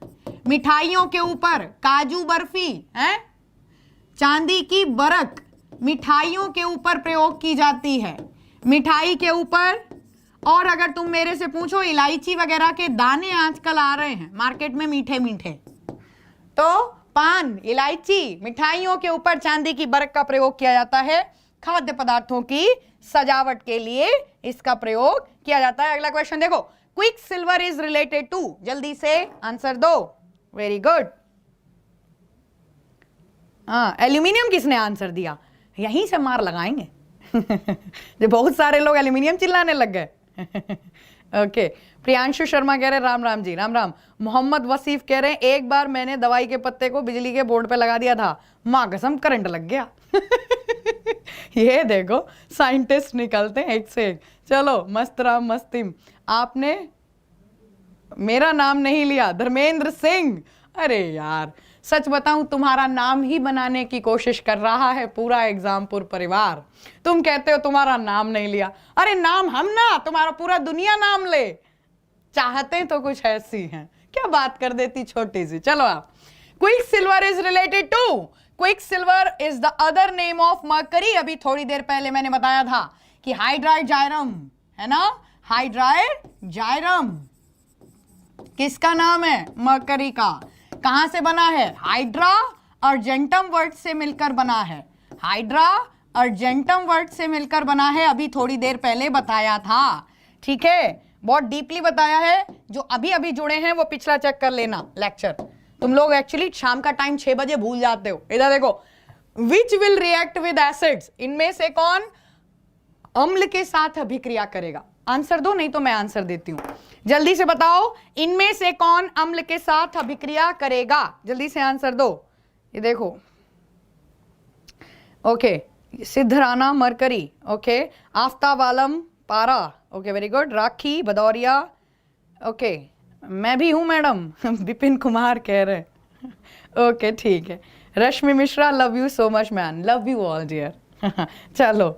मिठाइयों के ऊपर काजू बर्फी है, चांदी की बरक मिठाइयों के ऊपर प्रयोग की जाती है, मिठाई के ऊपर। और अगर तुम मेरे से पूछो, इलायची वगैरह के दाने आजकल आ रहे हैं मार्केट में मीठे मीठे, तो पान, इलायची, मिठाइयों के ऊपर चांदी की बरक का प्रयोग किया जाता है। खाद्य पदार्थों की सजावट के लिए इसका प्रयोग किया जाता है। अगला क्वेश्चन देखो, quick silver is related to, जल्दी से आंसर दो। Very good. हाँ, एल्यूमिनियम किसने आंसर दिया? यहीं से मार लगाएंगे जो बहुत सारे लोग एल्यूमिनियम चिल्लाने लग गए ओके, प्रियांशु शर्मा कह रहे राम राम जी, राम राम। मोहम्मद वसीफ कह रहे हैं एक बार मैंने दवाई के पत्ते को बिजली के बोर्ड पे लगा दिया था, माँ कसम करंट लग गया ये देखो साइंटिस्ट निकलते हैं एक से एक। चलो मस्त राम मस्तिम, आपने मेरा नाम नहीं लिया, धर्मेंद्र सिंह। अरे यार सच बताऊं तुम्हारा नाम ही बनाने की कोशिश कर रहा है पूरा एग्जामपुर परिवार। तुम कहते हो तुम्हारा नाम नहीं लिया, अरे नाम हम ना, तुम्हारा पूरा दुनिया नाम ले। चाहते तो कुछ ऐसी हैं, क्या बात कर देती छोटी सी। चलो आप, quick silver is related to, quick silver is the other name of mercury. अभी थोड़ी देर पहले मैंने बताया था कि हाइड्राइड जायरम है ना, हाइड्राइड जायरम किसका नाम है? मर्करी का। कहां से बना है? हाइड्रा अर्जेंटम वर्ड से मिलकर बना है, हाइड्रा अर्जेंटम वर्ड से मिलकर बना है, अभी थोड़ी देर पहले बताया था। ठीक है, बहुत डीपली बताया है। जो अभी अभी जुड़े हैं वो पिछला चेक कर लेना लेक्चर। तुम लोग एक्चुअली शाम का टाइम 6 बजे भूल जाते हो। इधर देखो, which will react with acids, इनमें से कौन अम्ल के साथ अभिक्रिया करेगा? आंसर दो, नहीं तो मैं आंसर देती हूं। जल्दी से बताओ, इनमें से कौन अम्ल के साथ अभिक्रिया करेगा? जल्दी से आंसर दो। ये देखो, ओके, सिद्धराना मरकरी, ओके, आफ्ताबालम पारा, ओके वेरी गुड, राखी भदौरिया, ओके, मैं भी हूं मैडम विपिन कुमार कह रहे, ओके ठीक है, Rashmi Mishra, love you so much man, love you all dear. चलो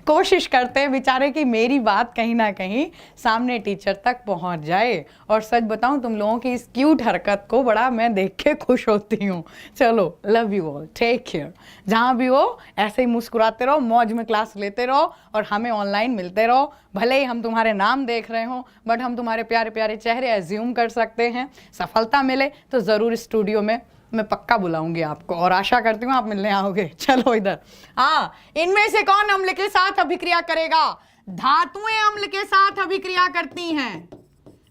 कोशिश करते हैं बेचारे कि मेरी बात कहीं ना कहीं सामने टीचर तक पहुंच जाए। और सच बताऊं, तुम लोगों की इस क्यूट हरकत को बड़ा मैं देख के खुश होती हूँ। चलो, love you all, take care. जहाँ भी हो ऐसे ही मुस्कुराते रहो, मौज में क्लास लेते रहो और हमें ऑनलाइन मिलते रहो। भले ही हम तुम्हारे नाम देख रहे हो, बट हम तुम्हारे प्यारे प्यारे चेहरे एज्यूम कर सकते हैं। सफलता मिले तो ज़रूर स्टूडियो में मैं पक्का बुलाऊंगी आपको और आशा करती हूँ आप मिलने आओगे। चलो इधर, हाँ, इनमें से कौन अम्ल के साथ अभिक्रिया करेगा? धातुएं अम्ल के साथ अभिक्रिया करती हैं।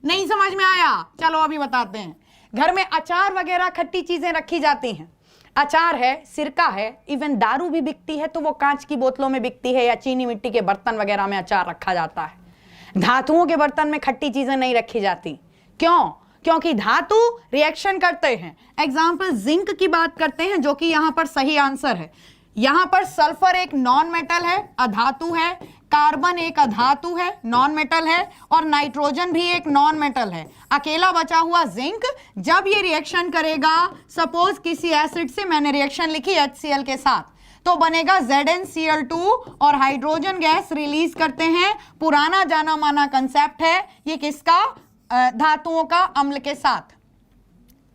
नहीं समझ में आया? चलो अभी बताते हैं। घर में अचार वगैरह खट्टी चीजें रखी जाती हैं। अचार है, सिरका है, इवन दारू भी बिकती है तो वो कांच की बोतलों में बिकती है या चीनी मिट्टी के बर्तन वगैरह में अचार रखा जाता है। धातुओं के बर्तन में खट्टी चीजें नहीं रखी जाती। क्यों? क्योंकि धातु रिएक्शन करते हैं। एग्जाम्पल जिंक की बात करते हैं, जो कि यहां पर सही आंसर है। यहां पर सल्फर एक नॉन मेटल है, अधातु है, कार्बन एक अधातु है, नॉन मेटल है, और नाइट्रोजन भी एक नॉन मेटल है। अकेला बचा हुआ जिंक जब ये रिएक्शन करेगा, सपोज किसी एसिड से मैंने रिएक्शन लिखी HCl के साथ, तो बनेगा ZnCl2 और हाइड्रोजन गैस रिलीज करते हैं। पुराना जाना माना कंसेप्ट है ये, किसका? धातुओं का अम्ल के साथ।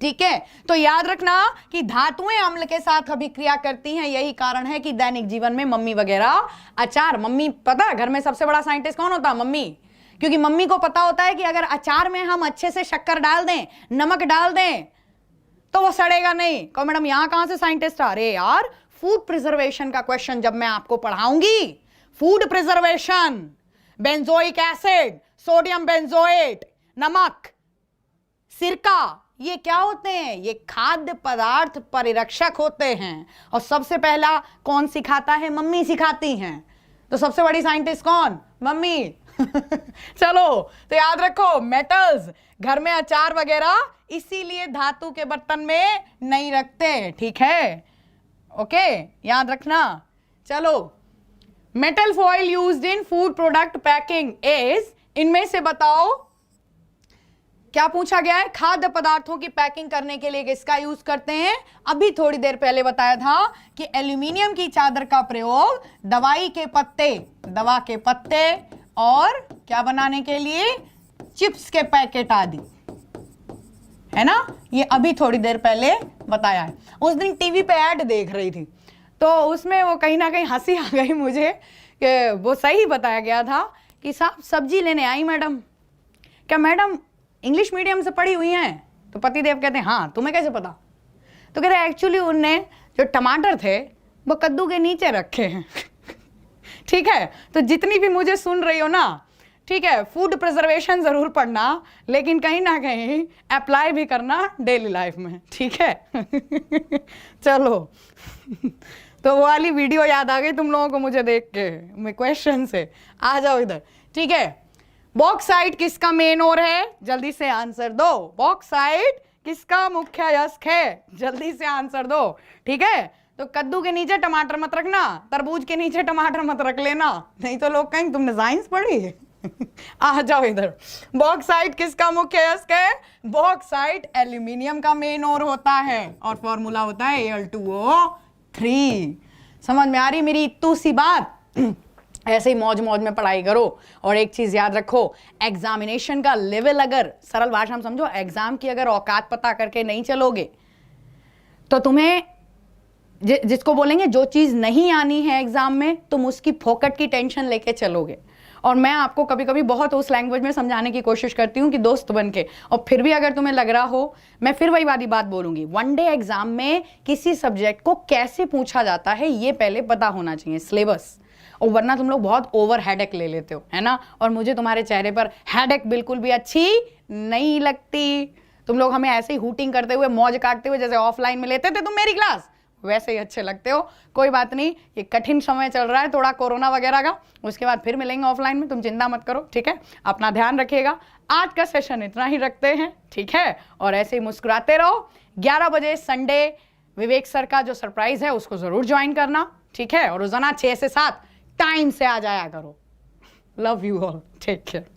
ठीक है, तो याद रखना कि धातुएं अम्ल के साथ अभिक्रिया करती हैं। यही कारण है कि दैनिक जीवन में मम्मी वगैरह अचार, मम्मी पता है घर में सबसे बड़ा साइंटिस्ट कौन होता है? मम्मी। क्योंकि मम्मी को पता होता है कि अगर अचार में हम अच्छे से शक्कर डाल दें, नमक डाल दें, तो वो सड़ेगा नहीं। कहो मैडम यहां कहां से साइंटिस्ट आ रहे? यार फूड प्रिजर्वेशन का क्वेश्चन जब मैं आपको पढ़ाऊंगी, food preservation, benzoic acid, sodium benzoate, नमक, सिरका, ये क्या होते हैं? ये खाद्य पदार्थ परिरक्षक होते हैं। और सबसे पहला कौन सिखाता है? मम्मी सिखाती हैं। तो सबसे बड़ी साइंटिस्ट कौन? मम्मी। चलो, तो याद रखो, मेटल्स घर में अचार वगैरह इसीलिए धातु के बर्तन में नहीं रखते। ठीक है, ओके, याद रखना। चलो, metal foil used in food product packing is, इनमें से बताओ क्या पूछा गया है? खाद्य पदार्थों की पैकिंग करने के लिए किसका यूज करते हैं? अभी थोड़ी देर पहले बताया था कि एल्यूमिनियम की चादर का प्रयोग दवाई के पत्ते, दवा के पत्ते और क्या बनाने के लिए? चिप्स के पैकेट आदि, है ना? ये अभी थोड़ी देर पहले बताया है। उस दिन टीवी पे ऐड देख रही थी तो उसमें वो कहीं ना कहीं हंसी आ गई मुझे कि वो सही बताया गया था कि साहब सब्जी लेने आई मैडम, क्या मैडम इंग्लिश मीडियम से पढ़ी हुई हैं? तो पतिदेव कहते हैं हाँ, तुम्हें कैसे पता? तो कहते हैं एक्चुअली उनने जो टमाटर थे वो कद्दू के नीचे रखे हैं। ठीक है, तो जितनी भी मुझे सुन रही हो ना, ठीक है, फूड प्रिजर्वेशन जरूर पढ़ना, लेकिन कहीं ना कहीं अप्लाई भी करना डेली लाइफ में। ठीक है। चलो, तो वो वाली वीडियो याद आ गई तुम लोगों को मुझे देख के, मैं क्वेश्चन से। आ जाओ इधर। ठीक है, बॉक्साइट किसका मेन ओर है? जल्दी से आंसर दो। बॉक्साइट किसका मुख्य अयस्क है? जल्दी से आंसर दो। ठीक है, तो कद्दू के नीचे टमाटर मत रखना, तरबूज के नीचे टमाटर मत रख लेना, नहीं तो लोग कहेंगे तुमने साइंस पढ़ी। आ जाओ इधर। बॉक्साइट किसका मुख्य अयस्क है? बॉक्साइट एल्यूमिनियम का मेन ओर होता है और फॉर्मूला होता है Al2O3। समझ में आ रही मेरी इतू सी बात? ऐसे ही मौज मौज में पढ़ाई करो। और एक चीज याद रखो, एग्जामिनेशन का लेवल अगर सरल भाषा में समझो, एग्जाम की अगर औकात पता करके नहीं चलोगे तो तुम्हें जिसको बोलेंगे जो चीज नहीं आनी है एग्जाम में, तुम उसकी फोकट की टेंशन लेके चलोगे। और मैं आपको कभी कभी बहुत उस लैंग्वेज में समझाने की कोशिश करती हूँ कि दोस्त बन के, और फिर भी अगर तुम्हें लग रहा हो, मैं फिर वही वाली बात बोलूंगी, वन डे एग्जाम में किसी सब्जेक्ट को कैसे पूछा जाता है ये पहले पता होना चाहिए, सिलेबस। और वरना तुम लोग बहुत ओवर हेडेक ले लेते हो, है ना। और मुझे तुम्हारे चेहरे पर हेडेक बिल्कुल भी अच्छी नहीं लगती। तुम लोग हमें ऐसे ही हूटिंग करते हुए, मौज काटते हुए जैसे ऑफलाइन में लेते थे तुम मेरी क्लास, वैसे ही अच्छे लगते हो। कोई बात नहीं, ये कठिन समय चल रहा है थोड़ा कोरोना वगैरह का, उसके बाद फिर मिलेंगे ऑफलाइन में, तुम चिंता मत करो, ठीक है। अपना ध्यान रखिएगा। आज का सेशन इतना ही रखते हैं, ठीक है। और ऐसे ही मुस्कुराते रहो। 11 बजे संडे विवेक सर का जो सरप्राइज है उसको जरूर ज्वाइन करना, ठीक है। और रोजाना 6 से 7 टाइम से आ जाया करो। Love you all, take care.